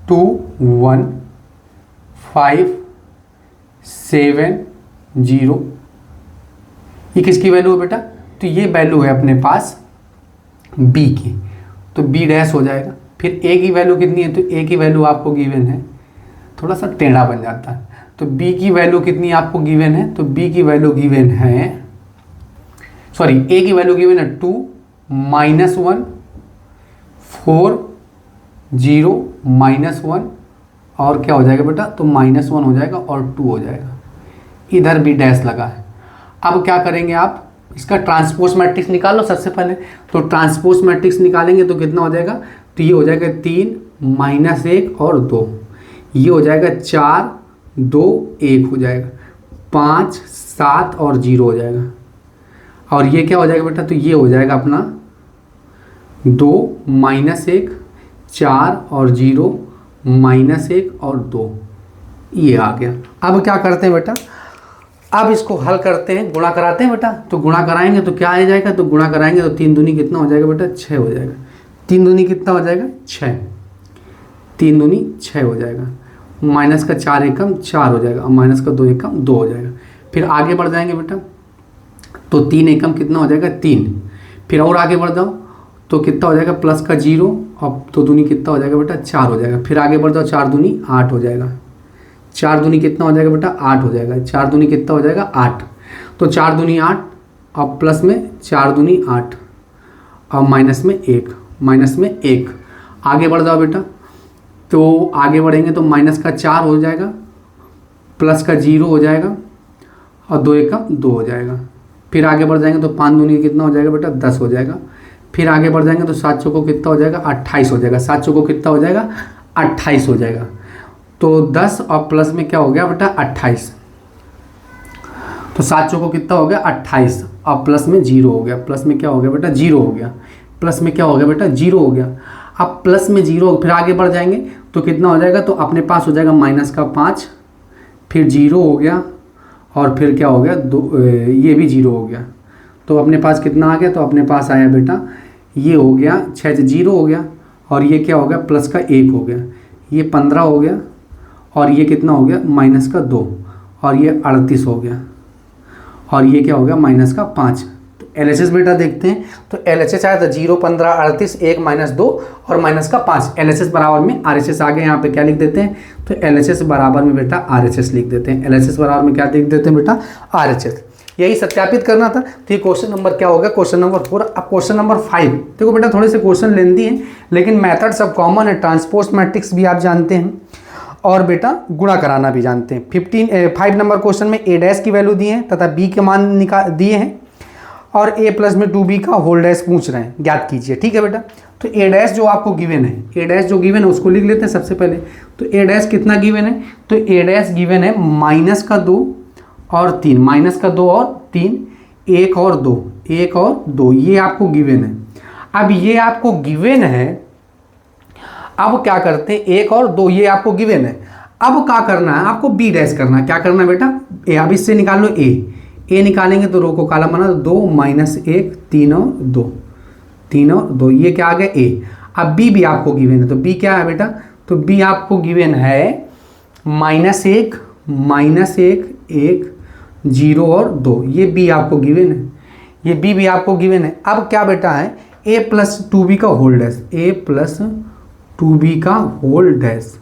2 1 5 7 0। ये किसकी वैल्यू है बेटा, तो ये वैल्यू है अपने पास B की, तो B डैश हो जाएगा। फिर A की वैल्यू कितनी है, तो A की वैल्यू आपको गिवन है, थोड़ा सा टेढ़ा बन जाता है। तो B की वैल्यू कितनी आपको गिवन है, तो B की वैल्यू गिवन है, A की वैल्यू गिवन है 2 -1 4 0 -1 और क्या हो जाएगा बेटा, तो -1 हो जाएगा और 2 हो जाएगा। इधर भी डैश लगा है। अब क्या करेंगे आप, इसका ट्रांसपोज मैट्रिक्स निकालो सबसे पहले। तो ट्रांसपोज मैट्रिक्स निकालेंगे तो कितना हो जाएगा, तो ये हो जाएगा 3 -1 और 2, ये हो जाएगा 4 2 1 हो जाएगा, 5 7 और 0 हो जाएगा। और ये क्या हो जाएगा बेटा, तो ये हो जाएगा अपना 2 -1 4 और 0 -1 और 2, ये आ गया। अब क्या करते हैं बेटा, अब इसको हल करते हैं, गुणा कराते हैं बेटा। तो गुणा कराएंगे तो क्या आ जाएगा, तो गुणा कराएंगे तो 3 दूनी कितना हो जाएगा बेटा, 6 हो जाएगा। 3 दूनी कितना हो जाएगा, 6, 3 दूनी 6 हो जाएगा। माइनस का 4 एकम 4 हो जाएगा और माइनस का 2 एकम 2 हो जाएगा। फिर आगे बढ़ जाएंगे बेटा, तो 3 एकम कितना हो जाएगा, 3। फिर और आगे बढ़ जाओ तो कितना हो जाएगा, प्लस का 0 और 2 दूनी कितना हो जाएगा बेटा, 4 हो जाएगा। फिर आगे बढ़ जाओ, 4 दूनी 8 हो जाएगा। 4 दूनी कितना हो जाएगा बेटा, 8 हो जाएगा। 4 दूनी कितना हो जाएगा, 8। तो 4 दूनी 8 और प्लस में 4 दूनी 8 और माइनस में 1 आगे बढ़ जाओ बेटा। तो आगे बढ़ेंगे तो माइनस का 4 हो जाएगा, प्लस का 0 हो जाएगा और 2 एकम 2 हो जाएगा। फिर आगे बढ़ जाएंगे तो 5 दूनी कितना हो जाएगा बेटा, 10 हो जाएगा। फिर आगे बढ़ जाएंगे तो 7 चौको कितना हो जाएगा, 28 हो जाएगा। 7 चौको कितना हो जाएगा, 28 हो जाएगा। तो 10 और प्लस में क्या हो गया बेटा, 28। तो 7 चौको कितना हो गया, 28 और प्लस में 0 हो गया। प्लस में क्या हो गया बेटा, 0 हो गया। प्लस में क्या हो गया बेटा, 0 हो गया। अब प्लस में 0, फिर आगे बढ़ जाएंगे तो कितना हो जाएगा, तो अपने पास हो जाएगा माइनस का 5, फिर 0 हो गया और फिर क्या हो गया, ये भी 0 हो गया। तो अपने पास कितना आ गया, तो अपने पास आया बेटा, ये हो गया 6 से 0 हो गया और ये क्या हो गया, प्लस का 1 हो गया, ये 15 हो गया और ये कितना हो गया, माइनस का 2 और ये 38 हो गया और ये क्या हो गया, माइनस का 5। तो LHS बेटा देखते हैं, तो LHS आया था 0 15 38 1 -2 और माइनस का 5। LHS बराबर में RHS आगे यहाँ पे क्या लिख देते हैं, तो LHS बराबर में बेटा RHS लिख देते हैं। LHS बराबर में क्या लिख देते हैं बेटा, RHS। यही सत्यापित करना था। तो ये क्वेश्चन नंबर क्या होगा, क्वेश्चन नंबर 4। अब क्वेश्चन नंबर 5 देखो बेटा, थोड़े से क्वेश्चन लेंदी हैं लेकिन मेथड सब कॉमन है। ट्रांसपोज मैट्रिक्स भी आप जानते हैं और बेटा गुणा कराना भी जानते हैं। 5 नंबर क्वेश्चन में A डैश की वैल्यू दी है तथा B के मान दिए हैं और A प्लस में 2B का होल डैश पूछ रहे हैं, ज्ञात कीजिए। ठीक है बेटा, तो A डैश जो आपको गिवन है, A डैश जो गिवन है उसको लिख लेते हैं सबसे पहले। तो A डैश कितना गिवन है, तो A डैश गिवन है माइनस का 2 और 3, माइनस का 2 और 3, 1 और 2, 1 और 2, ये आपको गिवन है। अब ये आपको गिवन है, अब क्या करते हैं, 1 और 2 ये आपको गिवन है। अब क्या करना है, आपको B डैश करना है। क्या करना है बेटा, अब इससे निकाल लो A निकालेंगे तो रो को कालम बना, 2 -1 3 और 2, 3 और 2, ये क्या आ गया A। अब B भी आपको गिवन है, तो B क्या है बेटा, तो B आपको गिवन है -1 1 0 और 2, ये B आपको गिवन है, ये B भी आपको गिवन है। अब क्या बेटा है, A प्लस 2B का whole dash, A plus 2B का whole dash,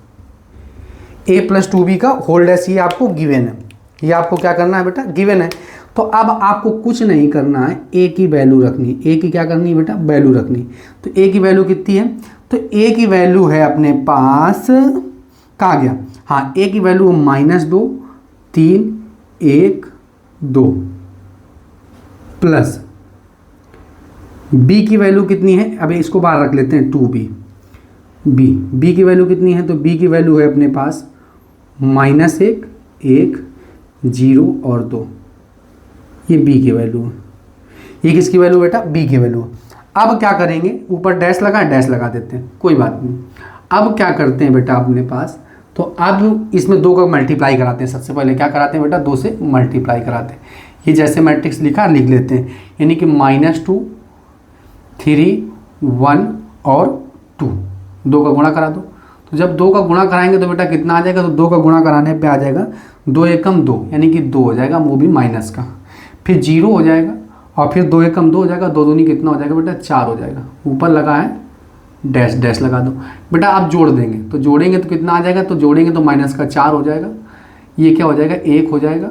A plus 2B का होल डैश, ये आपको गिवन है। ये आपको क्या करना है बेटा, गिवन है। तो अब आपको कुछ नहीं करना है, A की वैल्यू रखनी, A की क्या करनी है बेटा, वैल्यू रखनी। तो A की वैल्यू कितनी है, तो A की वैल्यू है अपने पास, कहाँ गया, हाँ A की वैल्यू -2 3 1 2, प्लस बी की वैल्यू कितनी है, अभी इसको बाहर रख लेते हैं, 2b। बी की वैल्यू कितनी है, तो बी की वैल्यू है अपने पास -1, 1, 0 और 2। ये बी की वैल्यू है। ये किसकी वैल्यू बेटा, बी की वैल्यू है। अब क्या करेंगे, ऊपर डैश लगा देते हैं, कोई बात नहीं। अब क्या करते हैं बेटा अपने पास, तो अब इसमें 2 का मल्टीप्लाई कराते हैं। सबसे पहले क्या कराते हैं बेटा, 2 से मल्टीप्लाई कराते हैं। ये जैसे मैट्रिक्स लिखा लिख लेते हैं, यानी कि -2, 3, 1 और 2, 2 का गुणा करा दो। तो जब 2 का गुणा कराएंगे तो बेटा कितना आ जाएगा, तो 2 का गुणा कराने पे आ जाएगा 2 एकम 2, यानी कि 2 हो जाएगा, वो भी माइनस का। फिर 0 हो जाएगा और फिर 2 एकम 2 हो जाएगा, 2 दूनी कितना हो जाएगा बेटा, 4 हो जाएगा। ऊपर लगा है डैश लगा दो बेटा। आप जोड़ देंगे तो जोड़ेंगे तो कितना आ जाएगा, तो जोड़ेंगे तो माइनस का 4 हो जाएगा। ये क्या हो जाएगा, 1 हो जाएगा।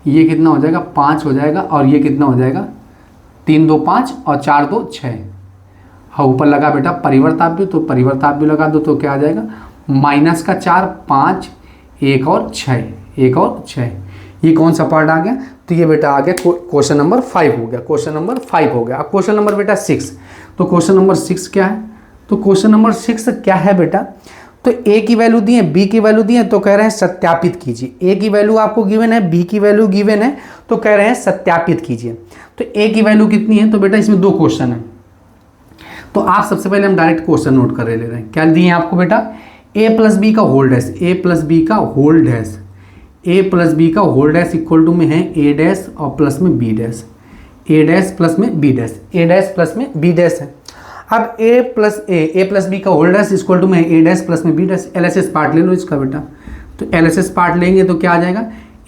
ये कितना हो जाएगा, 5 हो जाएगा। और ये कितना हो जाएगा, 3 2 5 और 4 2 6। हाँ, ऊपर लगा बेटा परिवर्ताव्य, तो परिवर्ताव्य लगा दो तो क्या आ जाएगा, माइनस का 4, 5, 1 और 6, 1 और 6। ये कौन सा पार्ट आ गया, तो ये बेटा आ गया क्वेश्चन नंबर 5 हो गया। क्वेश्चन नंबर 5 हो गया। अब क्वेश्चन नंबर बेटा 6, तो क्वेश्चन नंबर 6 क्या है, तो क्वेश्चन नंबर 6 क्या है बेटा, तो ए की वैल्यू दी है, बी की वैल्यू दी है, तो कह रहे हैं सत्यापित कीजिए। ए की वैल्यू आपको गिवन है, बी की वैल्यू गिवन है, तो कह रहे हैं सत्यापित कीजिए। तो ए की वैल्यू कितनी है, तो बेटा इसमें 2 क्वेश्चन है, तो आप सबसे पहले हम डायरेक्ट क्वेश्चन नोट कर ले रहे हैं। क्या दिए हैं आपको बेटा, a प्लस बी का whole dash, a plus B का whole dash, a plus B का होल डैश इक्वल टू में है a डैश और प्लस में b dash, a dash plus में b dash, a dash plus में b डैश है। अब a प्लस बी का होल डैश इक्वल टू में a डैश प्लस में b डैश। LHS पार्ट ले लो इसका बेटा, तो LHS पार्ट लेंगे तो क्या आ जाएगा,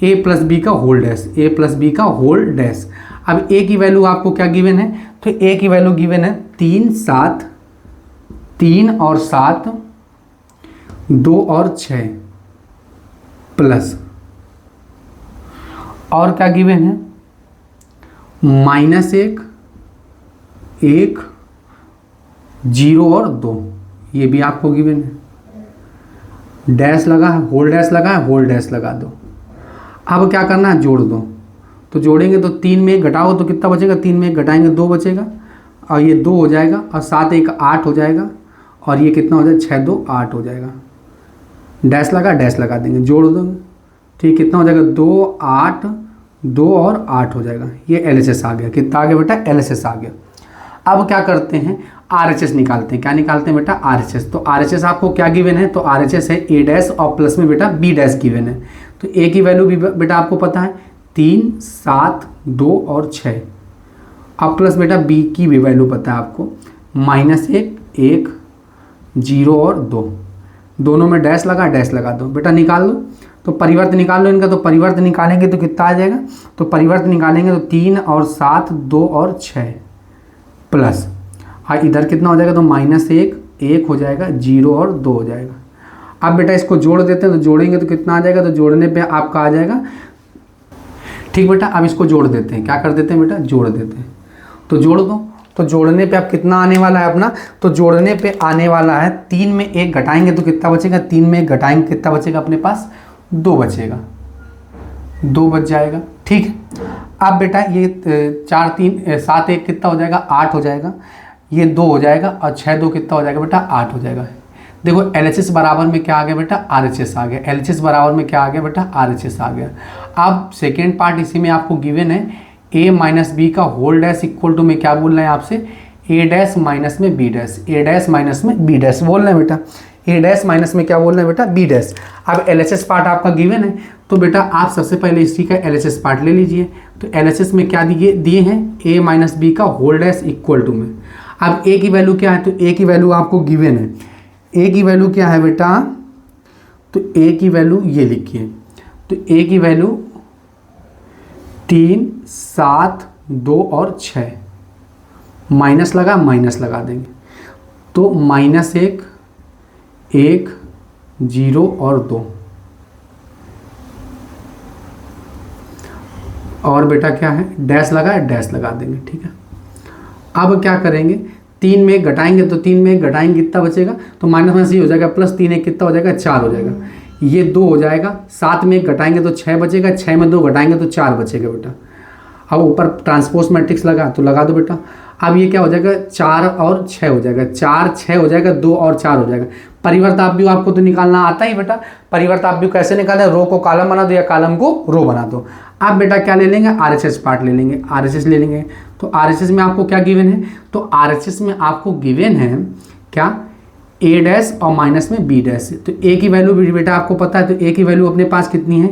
a प्लस बी का whole dash, a plus B का होल डैश। अब a की वैल्यू आपको क्या गिवन है, तो a की वैल्यू गिवन है 3 7, 3 और 7, 2 और 6 प्लस, और क्या गिवन है, -1, 1, 0 और 2, ये भी आपको गिवन है। डैश लगा है, होल डैश लगा है, होल डैश लगा दो। अब क्या करना है, जोड़ दो। तो जोड़ेंगे तो 3 में 1 घटाओ तो कितना बचेगा, 3 में 1 घटाएंगे 2 बचेगा, और ये 2 हो जाएगा, और 7 1 8 हो जाएगा, और ये कितना हो जाएगा, 6 2 8 हो जाएगा। डैश लगा देंगे, जोड़ देंगे, ठीक, कितना हो जाएगा, 2 8, 2 और 8 हो जाएगा। ये LHS आ गया, कितना आ गया बेटा, LHS आ गया। अब क्या करते हैं, RHS निकालते हैं। क्या निकालते हैं बेटा, RHS। तो RHS आपको क्या गिवन है, तो RHS है a डैश और प्लस में बेटा b डैश गिवन है। तो a की वैल्यू भी बेटा आपको पता है 3 7 2 और 6। अब प्लस बेटा b की भी वैल्यू पता है आपको, -1 1 0 और 2, दोनों में डैश लगा दो बेटा, निकाल लो। तो परिवर्त निकाल लो इनका, तो परिवर्त निकालेंगे तो कितना आ जाएगा, तो परिवर्त निकालेंगे तो 3 और 7 2 और 6 प्लस, हाँ इधर कितना हो जाएगा, तो -1 1 हो जाएगा, 0 और 2 हो जाएगा। अब बेटा इसको जोड़ देते हैं, तो जोड़ेंगे तो कितना आ जाएगा, तो जोड़ने पे आपका आ जाएगा, ठीक बेटा। अब इसको जोड़ देते हैं, क्या कर देते हैं बेटा, जोड़ देते हैं। तो जोड़ दो, तो जोड़ने पे अब कितना आने वाला है अपना, तो जोड़ने पे आने वाला है 3 में 1 घटाएंगे तो कितना बचेगा, 3 में 1 घटाएंगे कितना बचेगा अपने पास, 2 बचेगा, 2 बच जाएगा, ठीक है। अब बेटा ये 4 3 7 1 कितना हो जाएगा, 8 हो जाएगा, ये 2 हो जाएगा, और 6 2 कितना हो जाएगा बेटा, 8 हो जाएगा। देखो LHS बराबर में क्या आ गया बेटा, RHS आ गया। LHS बराबर में क्या आ गया बेटा, RHS आ गया। अब सेकेंड पार्ट इसी में आपको गिवन है, a माइनस बी का होल डैश इक्वल टू में क्या बोल रहे हैं आपसे, a डैश माइनस में b dash, a dash minus में b डैश बोल रहे हैं बेटा, a डैश माइनस में क्या बोल रहे हैं बेटा, b डैश। अब LHS पार्ट आपका गिवन है, तो बेटा आप सबसे पहले इसी का LHS पार्ट ले लीजिए। तो LHS में क्या दिए हैं, a माइनस बी का होल डैश इक्वल टू में। अब a की वैल्यू क्या है, तो a की वैल्यू आपको गिवन है, a की वैल्यू क्या है बेटा, तो a की वैल्यू ये लिखिए, तो a की वैल्यू 3 7 2 और 6, माइनस लगा देंगे, तो -1 1 0 और 2, और बेटा क्या है, डैश लगा देंगे, ठीक है। अब क्या करेंगे, 3 में 1 घटाएंगे तो 3 में 1 घटाएंगे कितना बचेगा, तो माइनस ही हो जाएगा, प्लस 3 1 कितना हो जाएगा, 4 हो जाएगा, ये 2 हो जाएगा। 7 में 1 घटाएंगे तो 6 बचेगा, 6 में 2 घटाएंगे तो 4 बचेगा बेटा। अब ऊपर ट्रांसपोज मैट्रिक्स लगा तो लगा दो बेटा। अब ये क्या हो जाएगा, 4 और 6 हो जाएगा, 4 6 हो जाएगा, 2 और 4 हो जाएगा। परिवर्ताव्य आपको तो निकालना आता ही बेटा। परिवर्ताव्य कैसे निकाले, रो को कॉलम बना दो या कॉलम को रो बना दो। आप बेटा क्या ले लेंगे, RHS पार्ट ले लेंगे, RHS ले लेंगे। तो RHS में आपको क्या गिवन है, तो RHS में आपको गिवन है क्या, A डैश और माइनस में B डैश। तो A की वैल्यू बेटा आपको पता है, तो A की वैल्यू अपने पास कितनी है,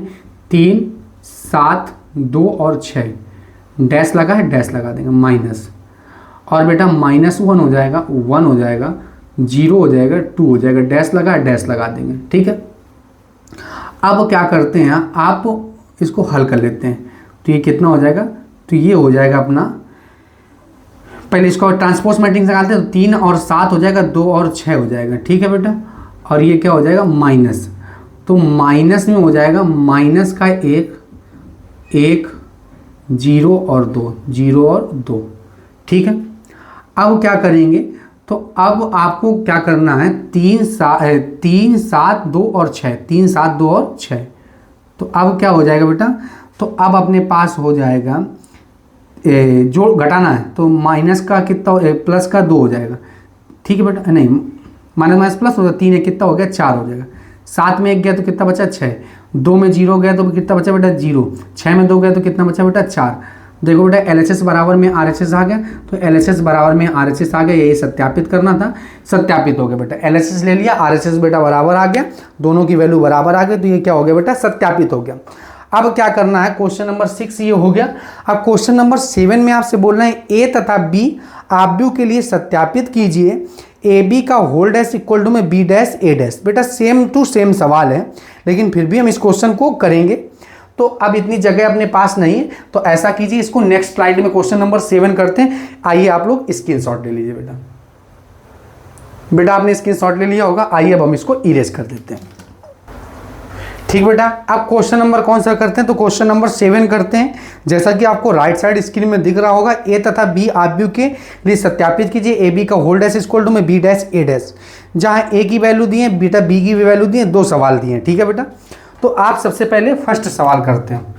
3 7 2 और 6, डैश लगा है, डैश लगा देंगे माइनस, और बेटा -1 हो जाएगा, 1 हो जाएगा, 0 हो जाएगा, 2 हो जाएगा, डैश लगा है, डैश लगा देंगे। ठीक है, अब क्या करते हैं, आप इसको हल कर लेते हैं। तो ये कितना हो जाएगा, तो ये हो जाएगा अपना, पहले इसको ट्रांसपोज मैट्रिक्स निकालते हैं, तो 3 और 7 हो जाएगा, 2 और 6 हो जाएगा। ठीक है बेटा, और ये क्या हो जाएगा माइनस, तो माइनस में हो जाएगा माइनस का 1 0 और 2, 0 और 2। ठीक है, अब क्या करेंगे, तो अब आपको क्या करना है, 3 7 2 और 6, 3 7 2 और 6। तो अब क्या हो जाएगा बेटा, तो अब अपने पास हो जाएगा, जो घटाना है तो माइनस का कितना, प्लस का 2 हो जाएगा। ठीक है बेटा, नहीं माइनस प्लस होगा, 3 कितना हो गया, 4 हो जाएगा। 7 में 1 गया तो कितना बचा, 6, 2 में 0 गया तो कितना बचा बेटा, 0, 6 में 2 गया तो कितना बचा बेटा, 4। देखो बेटा LHS बराबर में RHS आ गया, तो LHS बराबर में RHS आ गया, यही सत्यापित करना था, सत्यापित हो गया बेटा। LHS ले लिया, RHS बेटा बराबर आ गया, दोनों की वैल्यू बराबर आ गई, तो ये क्या हो गया बेटा, सत्यापित हो गया। अब क्या करना है, क्वेश्चन नंबर 6 ये हो गया। अब क्वेश्चन नंबर 7 में आपसे बोलना है A तथा B आव्यूह के लिए सत्यापित कीजिए, AB का होल डैश इक्वल टू में B डैश A डैश। बेटा सेम टू सेम सवाल है, लेकिन फिर भी हम इस क्वेश्चन को करेंगे। तो अब इतनी जगह अपने पास नहीं है, तो ऐसा कीजिए, इसको नेक्स्ट स्लाइड में क्वेश्चन नंबर 7 करते हैं। आइए आप लोग स्क्रीनशॉट ले लीजिए बेटा। बेटा आपने स्क्रीनशॉट ले लिया होगा, आइए अब हम इसको इरेज कर देते हैं। ठीक बेटा, अब क्वेश्चन नंबर कौन सा करते हैं, तो क्वेश्चन नंबर 7 करते हैं। जैसा कि आपको राइट साइड स्क्रीन में दिख रहा होगा, A तथा B आव्यूह के लिए सत्यापित कीजिए, AB का होल डैश इक्वल टू में B डैश A डैश। जहां A की वैल्यू दी है, बेटा B की भी वैल्यू दी है, 2 सवाल दिए हैं। ठीक है बेटा, तो आप सबसे पहले फर्स्ट सवाल करते हैं।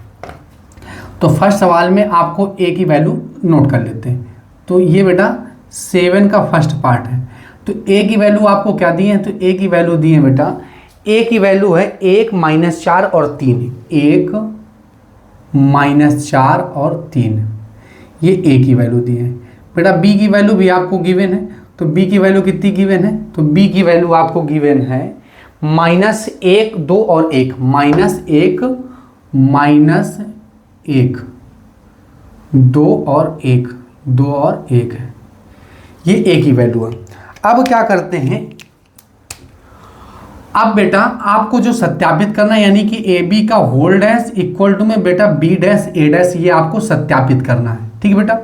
तो फर्स्ट सवाल में आपको A की वैल्यू नोट कर लेते हैं। तो ये बेटा 7 का फर्स्ट पार्ट है। तो A की वैल्यू आपको क्या दी है, तो A की वैल्यू दी है बेटा, A की वैल्यू है 1 -4 और 3, 1 -4 और 3, ये A की वैल्यू दी है। बेटा B की वैल्यू भी आपको गिवन है, तो B की वैल्यू कितनी गिवन है, तो B की वैल्यू आपको गिवन है -1 2 और 1, -1 -1 2 और 1, 2 और 1 है, ये A की वैल्यू है। अब क्या करते हैं, अब बेटा आपको जो सत्यापित करना है, यानी कि AB का होल डैश इक्वल टू में बेटा B डैश A डैश, ये आपको सत्यापित करना है। ठीक है बेटा,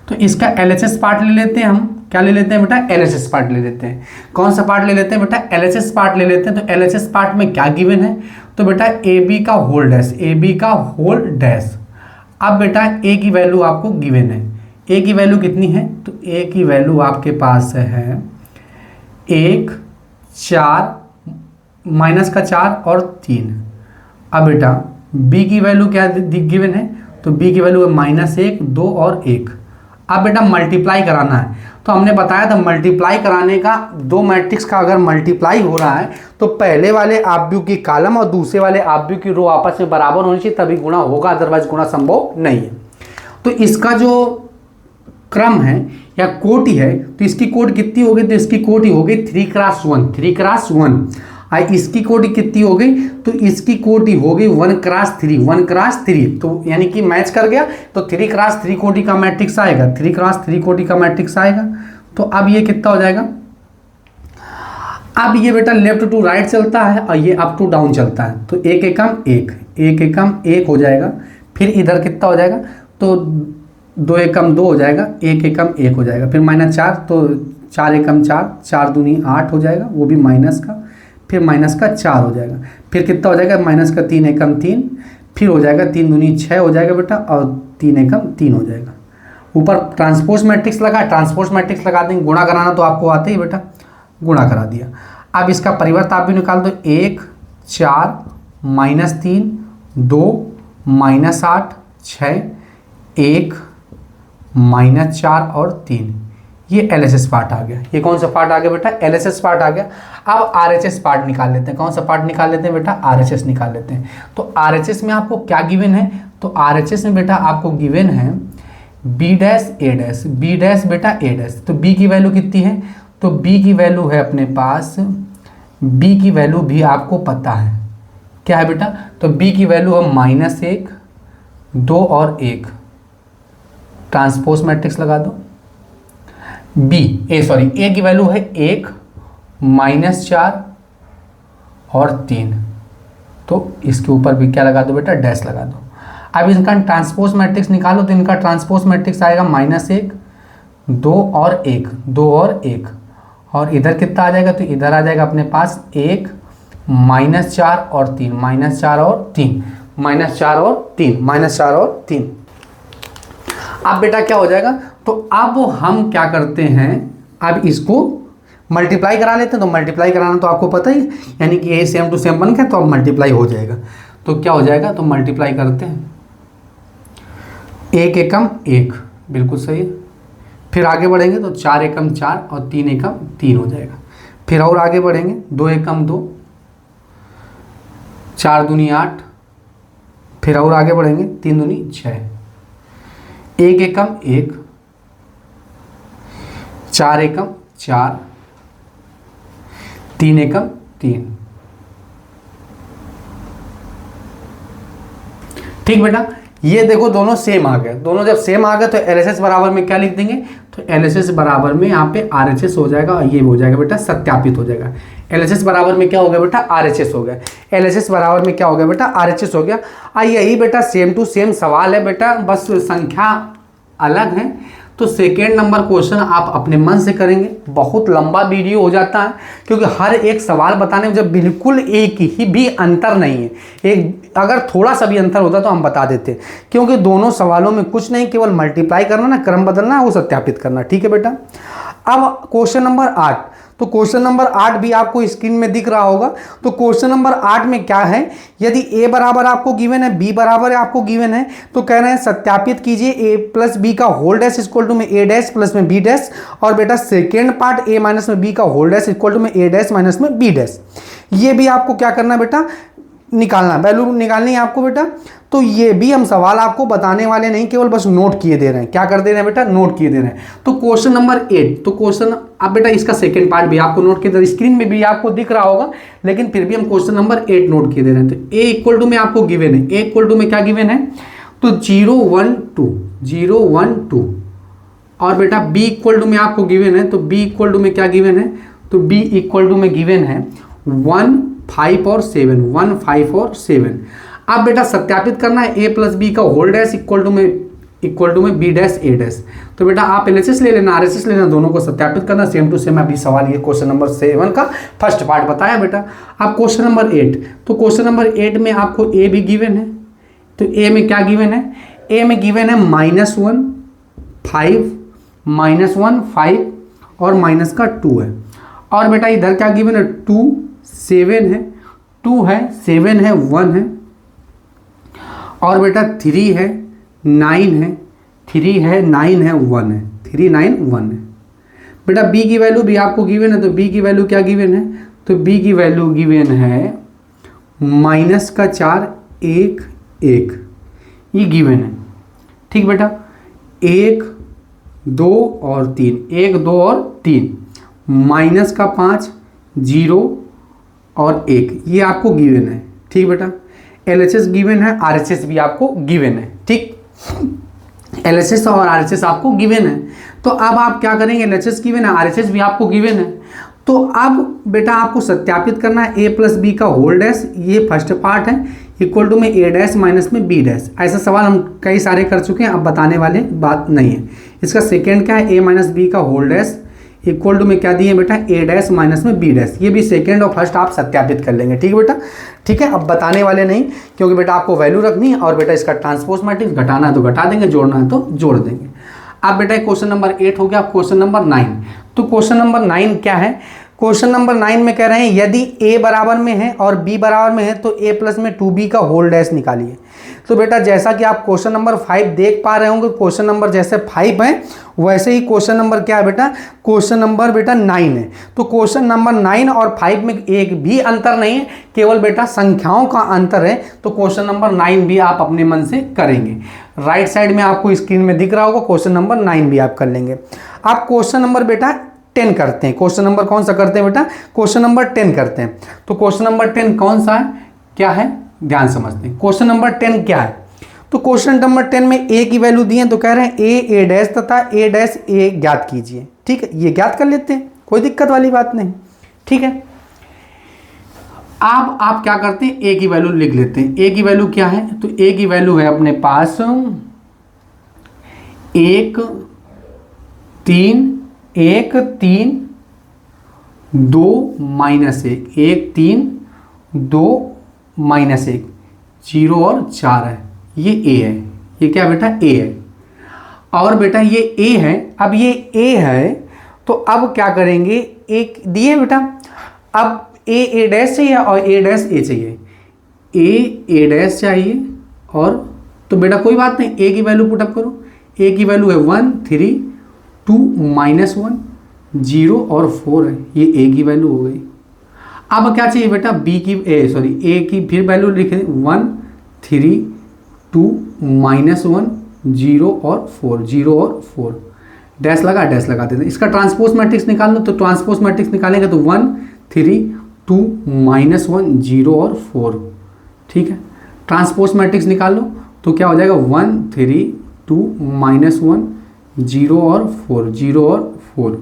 तो इसका LHS पार्ट ले लेते हैं हम। क्या ले लेते हैं बेटा, LHS पार्ट ले लेते हैं। कौन सा पार्ट ले लेते हैं बेटा, LHS पार्ट ले लेते हैं। तो LHS पार्ट में क्या गिवन है, तो बेटा AB का होल डैश, AB का होल डैश। अब बेटा A की वैल्यू आपको गिवन है, A की वैल्यू कितनी है, तो A की वैल्यू आपके पास है 1 4 माइनस का 4 और 3। अब बेटा B की वैल्यू क्या गिवन है, तो B की वैल्यू है -1 2 और 1। अब बेटा मल्टीप्लाई कराना है, तो हमने बताया था मल्टीप्लाई कराने का, दो मैट्रिक्स का अगर मल्टीप्लाई हो रहा है तो पहले वाले आव्यूह की कॉलम और दूसरे वाले आव्यूह की रो आपस में बराबर होनी चाहिए, तभी गुणा होगा, अदरवाइज गुणा संभव नहीं है। तो इसका जो क्रम है या कोटि है, तो इसकी कोटि कितनी हो गई, तो इसकी कोटि हो गई 3 × 1, 3 × 1। इसकी कोटि कितनी हो गई, तो इसकी कोटि हो गई 1 × 3, 1 × 3। तो यानी कि मैच कर गया, तो 3 × 3 कोटि का मैट्रिक्स आएगा, 3 × 3 कोटि का मैट्रिक्स आएगा। तो अब ये कितना हो जाएगा, अब ये बेटा लेफ्ट टू राइट चलता है और ये अप टू डाउन चलता है, तो 1 एकम 1, 1 एकम 1 हो जाएगा। फिर इधर कितना हो जाएगा, तो 2 एकम 2 हो जाएगा, 1 एकम 1 हो जाएगा। फिर -4, तो 4 एकम 4, 4 दूनी 8 हो जाएगा, वो भी माइनस का। फिर -4 हो जाएगा। फिर कितना हो जाएगा, -3 एकम 3। फिर हो जाएगा 3 दूनी 6 हो जाएगा बेटा, और 3 एकम 3 हो जाएगा। ऊपर ट्रांसपोज मैट्रिक्स लगा, ट्रांसपोज मैट्रिक्स लगा देंगे। गुणा कराना तो आपको आते ही बेटा, गुणा करा दिया। अब इसका परिवर्त आप भी निकाल दो, 1 4 -3 2 -8 6 1 -4 और 3, ये LHS पार्ट आ गया। ये कौन सा पार्ट आ गया बेटा? LHS पार्ट आ गया। अब RHS पार्ट निकाल लेते हैं। कौन सा पार्ट निकाल लेते हैं बेटा? RHS निकाल लेते हैं। तो RHS में आपको क्या गिवन है? तो RHS में बेटा आपको गिवन है B dash A dash, B dash बेटा A डैश। तो B की वैल्यू कितनी है? तो B की वैल्यू है अपने पास, B की वैल्यू भी आपको पता है क्या है बेटा? तो B की वैल्यू है -1, 2 और 1। ट्रांसपोज मैट्रिक्स लगा दो। A की वैल्यू है 1, -4 और 3। तो इसके ऊपर भी क्या लगा दो बेटा? डैश लगा दो। अब इनका ट्रांसपोज मैट्रिक्स निकालो तो इनका ट्रांसपोज मैट्रिक्स आएगा -1, 2 और 1, 2 और 1। और इधर कितना आ जाएगा? तो इधर आ जाएगा अपने पास 1, -4 और 3, -4 और 3, -4 और 3, -4 और 3। अब बेटा क्या हो जाएगा? तो अब हम क्या करते हैं, अब इसको मल्टीप्लाई करा लेते हैं। तो मल्टीप्लाई कराना तो आपको पता ही, यानी कि A सेम टू सेम बन गया तो अब मल्टीप्लाई हो जाएगा। तो क्या हो जाएगा? तो मल्टीप्लाई करते हैं, 1 एकम 1, बिल्कुल सही है। फिर आगे बढ़ेंगे तो 4 एकम 4 और 3 एकम 3 हो जाएगा। फिर और आगे बढ़ेंगे, 2 एकम 2, 4 दूनी 8। फिर और आगे बढ़ेंगे, 3 दूनी 6, 1 एकम 1, 4 एकम 4, 3 एकम 3। ठीक बेटा, ये देखो दोनों सेम आ गए। दोनों जब सेम आ गए तो LHS बराबर में क्या लिख देंगे? तो LHS बराबर में यहाँ पे RHS हो जाएगा और ये हो जाएगा बेटा सत्यापित हो जाएगा। LHS बराबर में क्या हो गया बेटा? RHS हो गया। LHS बराबर में क्या हो गया बेटा? RHS हो गया। यही बेटा सेम टू सेम सवाल है बेटा, बस संख्या अलग है। तो सेकेंड नंबर क्वेश्चन आप अपने मन से करेंगे। बहुत लंबा वीडियो हो जाता है क्योंकि हर एक सवाल बताने में जब बिल्कुल एक ही भी अंतर नहीं है, एक अगर थोड़ा सा भी अंतर होता तो हम बता देते, क्योंकि दोनों सवालों में कुछ नहीं, केवल मल्टीप्लाई करना ना, क्रम बदलना, वो सत्यापित करना। ठीक है बेटा। अब क्वेश्चन नंबर 8, तो क्वेश्चन नंबर 8 भी आपको स्क्रीन में दिख रहा होगा। तो क्वेश्चन नंबर 8 में क्या है? यदि A बराबर आपको गिवन है, B बराबर आपको गिवन है, तो कह रहे हैं सत्यापित कीजिए A प्लस B का होल डैश इक्वल टू में A डैश प्लस में B डैश। और बेटा सेकेंड पार्ट A माइनस में B का होल डैश इक्वल टू में A डैश माइनस में B डैश। ये भी आपको क्या करना है बेटा? निकालना, वैल्यू निकालनी है आपको बेटा। तो ये भी हम सवाल आपको बताने वाले नहीं, केवल बस नोट किए दे रहे हैं। क्या कर दे रहे हैं बेटा? नोट किए दे रहे हैं। तो क्वेश्चन नंबर 8, तो क्वेश्चन अब बेटा इसका सेकंड पार्ट भी आपको नोट किए दे रहे हैं, स्क्रीन में भी आपको दिख रहा होगा, लेकिन फिर भी हम क्वेश्चन नंबर 8 नोट किए दे रहे हैं। तो A इक्वल टू में आपको गिवन है, A इक्वल टू में क्या गिवन है? तो 0 1 2, 0 1 2। और बेटा B इक्वल टू में आपको गिवन है, तो B इक्वल टू में क्या गिवन है? तो B इक्वल टू में गिवन है 1 5 और 7, 1 5 और 7। अब बेटा सत्यापित करना है A प्लस B का होल डैश इक्वल टू में B डैश A डैश। तो बेटा आप LHS ले लेना, RHS लेना, दोनों को सत्यापित करना, सेम टू सेम। अभी सवाल ये क्वेश्चन नंबर 7 का फर्स्ट पार्ट बताया बेटा। अब क्वेश्चन नंबर 8, तो क्वेश्चन नंबर 8 में आपको A भी गिवन है। तो A में क्या गिवन है? A में गिवन है -1 5, -1 5 और माइनस का 2 है। और बेटा इधर क्या गिवन है? 2 7 है, 2 है, 7 है, 1 है। और बेटा 3 है, 9 है, 3 है, 9 है, 1 है, 3 9 1 है। बेटा B की वैल्यू भी आपको गिवन है। तो B की वैल्यू क्या गिवन है? तो B की वैल्यू गिवन है -4 1 1, ये गिवन है। ठीक बेटा, 1 2 और 3, 1 2 और 3, -5 0 और 1, ये आपको गिवन है। ठीक बेटा, LHS गिवन है, RHS भी आपको गिवन है। ठीक, LHS और RHS आपको गिवन है। तो अब आप क्या करेंगे? LHS गिवन है, RHS भी आपको गिवन है। तो अब बेटा आपको सत्यापित करना है A प्लस B का होल डैश, ये फर्स्ट पार्ट है, इक्वल टू में A डैश माइनस में B डैश। ऐसा सवाल हम कई सारे कर चुके हैं, अब बताने वाले बात नहीं है। इसका सेकेंड क्या है? A माइनस B का होल डैश इक्वल टू में क्या दिए बेटा? A डैश माइनस में B डैश। ये भी सेकेंड और फर्स्ट आप सत्यापित कर लेंगे। ठीक है बेटा, ठीक है। अब बताने वाले नहीं, क्योंकि बेटा आपको वैल्यू रखनी है। और बेटा इसका ट्रांसपोज मैट्रिक्स घटाना है तो घटा देंगे, जोड़ना है तो जोड़ देंगे। अब बेटा क्वेश्चन नंबर 8 हो गया। क्वेश्चन नंबर 9, तो क्वेश्चन नंबर 9 क्या है? क्वेश्चन नंबर 9 में कह रहे हैं यदि A बराबर में है और B बराबर में है तो A प्लस में 2B का होल डैश निकालिए। तो बेटा जैसा कि आप क्वेश्चन नंबर 5 देख पा रहे होंगे, क्वेश्चन नंबर जैसे 5 है वैसे ही क्वेश्चन नंबर क्या है बेटा, क्वेश्चन नंबर बेटा 9 है। तो क्वेश्चन नंबर 9 और 5 में एक भी अंतर नहीं है, केवल बेटा संख्याओं का अंतर है। तो क्वेश्चन नंबर 9 भी आप अपने मन से करेंगे। राइट साइड में आपको स्क्रीन में दिख रहा होगा, क्वेश्चन नंबर 9 भी आप कर लेंगे। आप क्वेश्चन नंबर बेटा 10 करते हैं। क्वेश्चन नंबर कौन सा करते हैं बेटा, क्वेश्चन नंबर 10 करते हैं। तो क्वेश्चन नंबर 10 कौन सा है, क्या है, ध्यान समझते हैं। क्वेश्चन नंबर 10 क्या है, तो क्वेश्चन नंबर 10 में ए की वैल्यू दी है, तो कह रहे हैं ए डैश तथा ए डैश ए ज्ञात कीजिए। ठीक है, ये ज्ञात कर लेते हैं, कोई दिक्कत वाली बात नहीं। ठीक है, अब आप क्या करते हैं, ए की वैल्यू लिख लेते हैं। ए की वैल्यू क्या है, तो ए की वैल्यू है अपने पास 1 3 1 3 2 -1, 1 3 2 -1, 0 और 4 है, ये ए है। ये क्या बेटा, ए है। और बेटा ये ए है, अब ये ए है तो अब क्या करेंगे, एक दिए बेटा, अब ए डैश चाहिए और ए डैश ए चाहिए, ए डैश चाहिए। और तो बेटा कोई बात नहीं, ए की वैल्यू पुटअप करो। ए की वैल्यू है 1 3 2 -1 0 और 4 है, ये ए की वैल्यू हो गई। अब क्या चाहिए बेटा, बी की ए की फिर वैल्यू लिखे 1 3 2 -1 0 और 4, 0 और 4 डैश लगा देते हैं। इसका ट्रांसपोज मैट्रिक्स निकाल लो, तो ट्रांसपोज मैट्रिक्स निकालेंगे तो 1 3 2 -1 0 और 4। ठीक है, ट्रांसपोज मैट्रिक्स निकाल लो तो क्या हो जाएगा, 1 3 2 -1 0 और 4, 0 और 4।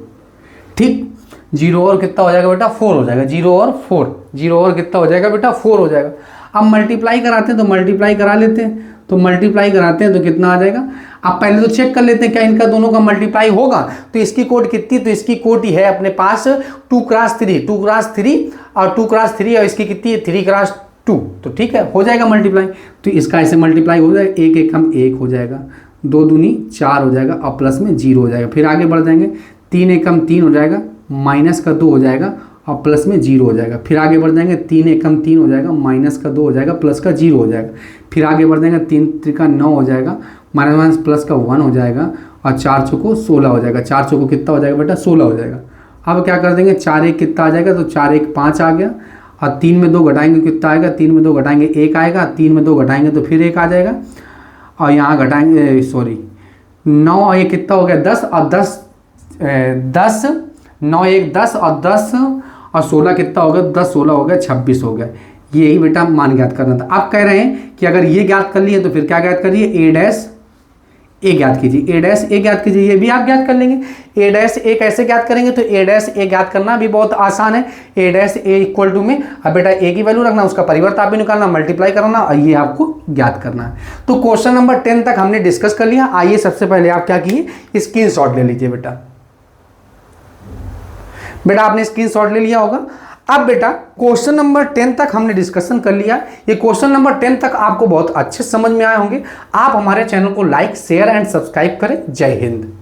ठीक, 0 और कितना हो जाएगा बेटा, 4 हो जाएगा, 0 और 4, 0 और कितना हो जाएगा बेटा, 4 हो जाएगा। अब मल्टीप्लाई कराते हैं तो मल्टीप्लाई करा लेते हैं, तो मल्टीप्लाई कराते हैं तो कितना आ जाएगा। आप पहले तो चेक कर लेते हैं क्या इनका दोनों का मल्टीप्लाई होगा। तो इसकी कोड कितनी, तो इसकी कोड ही है अपने पास 2 × 3, 2 × 3 और 2 × 3 और इसकी कितनी है 3 × 2। तो ठीक है, हो जाएगा मल्टीप्लाई। तो इसका ऐसे मल्टीप्लाई हो जाएगा, 1 1 कम 1 हो जाएगा, 2 दूनी 4 हो जाएगा और प्लस में 0 हो जाएगा। फिर आगे बढ़ जाएंगे, 3 1 कम 3 हो जाएगा, माइनस का 2 हो जाएगा और प्लस में 0 हो जाएगा। फिर आगे बढ़ जाएंगे, 3 1 कम 3 हो जाएगा, माइनस का 2 हो जाएगा, प्लस का 0 हो जाएगा। फिर आगे बढ़ जाएंगे, 3 3 का 9 हो जाएगा, माइनस प्लस का 1 हो जाएगा और 4 चौको 16 हो जाएगा। 4 चौको कितना हो जाएगा बेटा, 16 हो जाएगा। अब क्या कर देंगे, 4 1 कितना आ जाएगा, तो 4 1 5 आ गया और 3 में 2 घटाएंगे कितना आएगा, 3 में 2 घटाएंगे 1 आएगा, 3 में 2 घटाएंगे तो फिर 1 आ जाएगा और यहाँ घटाएंगे 9 और 1 कितना हो गया, 10 और 10 9 1 10 और 10 और 16 कितना हो गया, 10 16 हो गया, 26 हो गया। यही बेटा मान ज्ञात करना था। आप कह रहे हैं कि अगर ये ज्ञात कर लिए तो फिर क्या ज्ञात करिए, ए डैश ए ज्ञात कीजिए, ए डैश ए ज्ञात कीजिए, ये भी आप ज्ञात कर लेंगे। ए डैश ए कैसे ज्ञात करेंगे, तो ए डैश ए ज्ञात करना भी बहुत आसान है। ए डैश ए इक्वल टू में अब बेटा ए की वैल्यू रखना, उसका परिवर्त आप भी निकालना, मल्टीप्लाई करना और ये आपको ज्ञात करना है। तो क्वेश्चन नंबर 10 तक हमने डिस्कस कर लिया। आइए सबसे पहले आप क्या कीजिए, स्क्रीनशॉट ले लीजिए बेटा आपने स्क्रीनशॉट ले लिया होगा। अब बेटा क्वेश्चन नंबर 10 तक हमने डिस्कशन कर लिया। ये क्वेश्चन नंबर 10 तक आपको बहुत अच्छे समझ में आए होंगे। आप हमारे चैनल को लाइक शेयर एंड सब्सक्राइब करें। जय हिंद।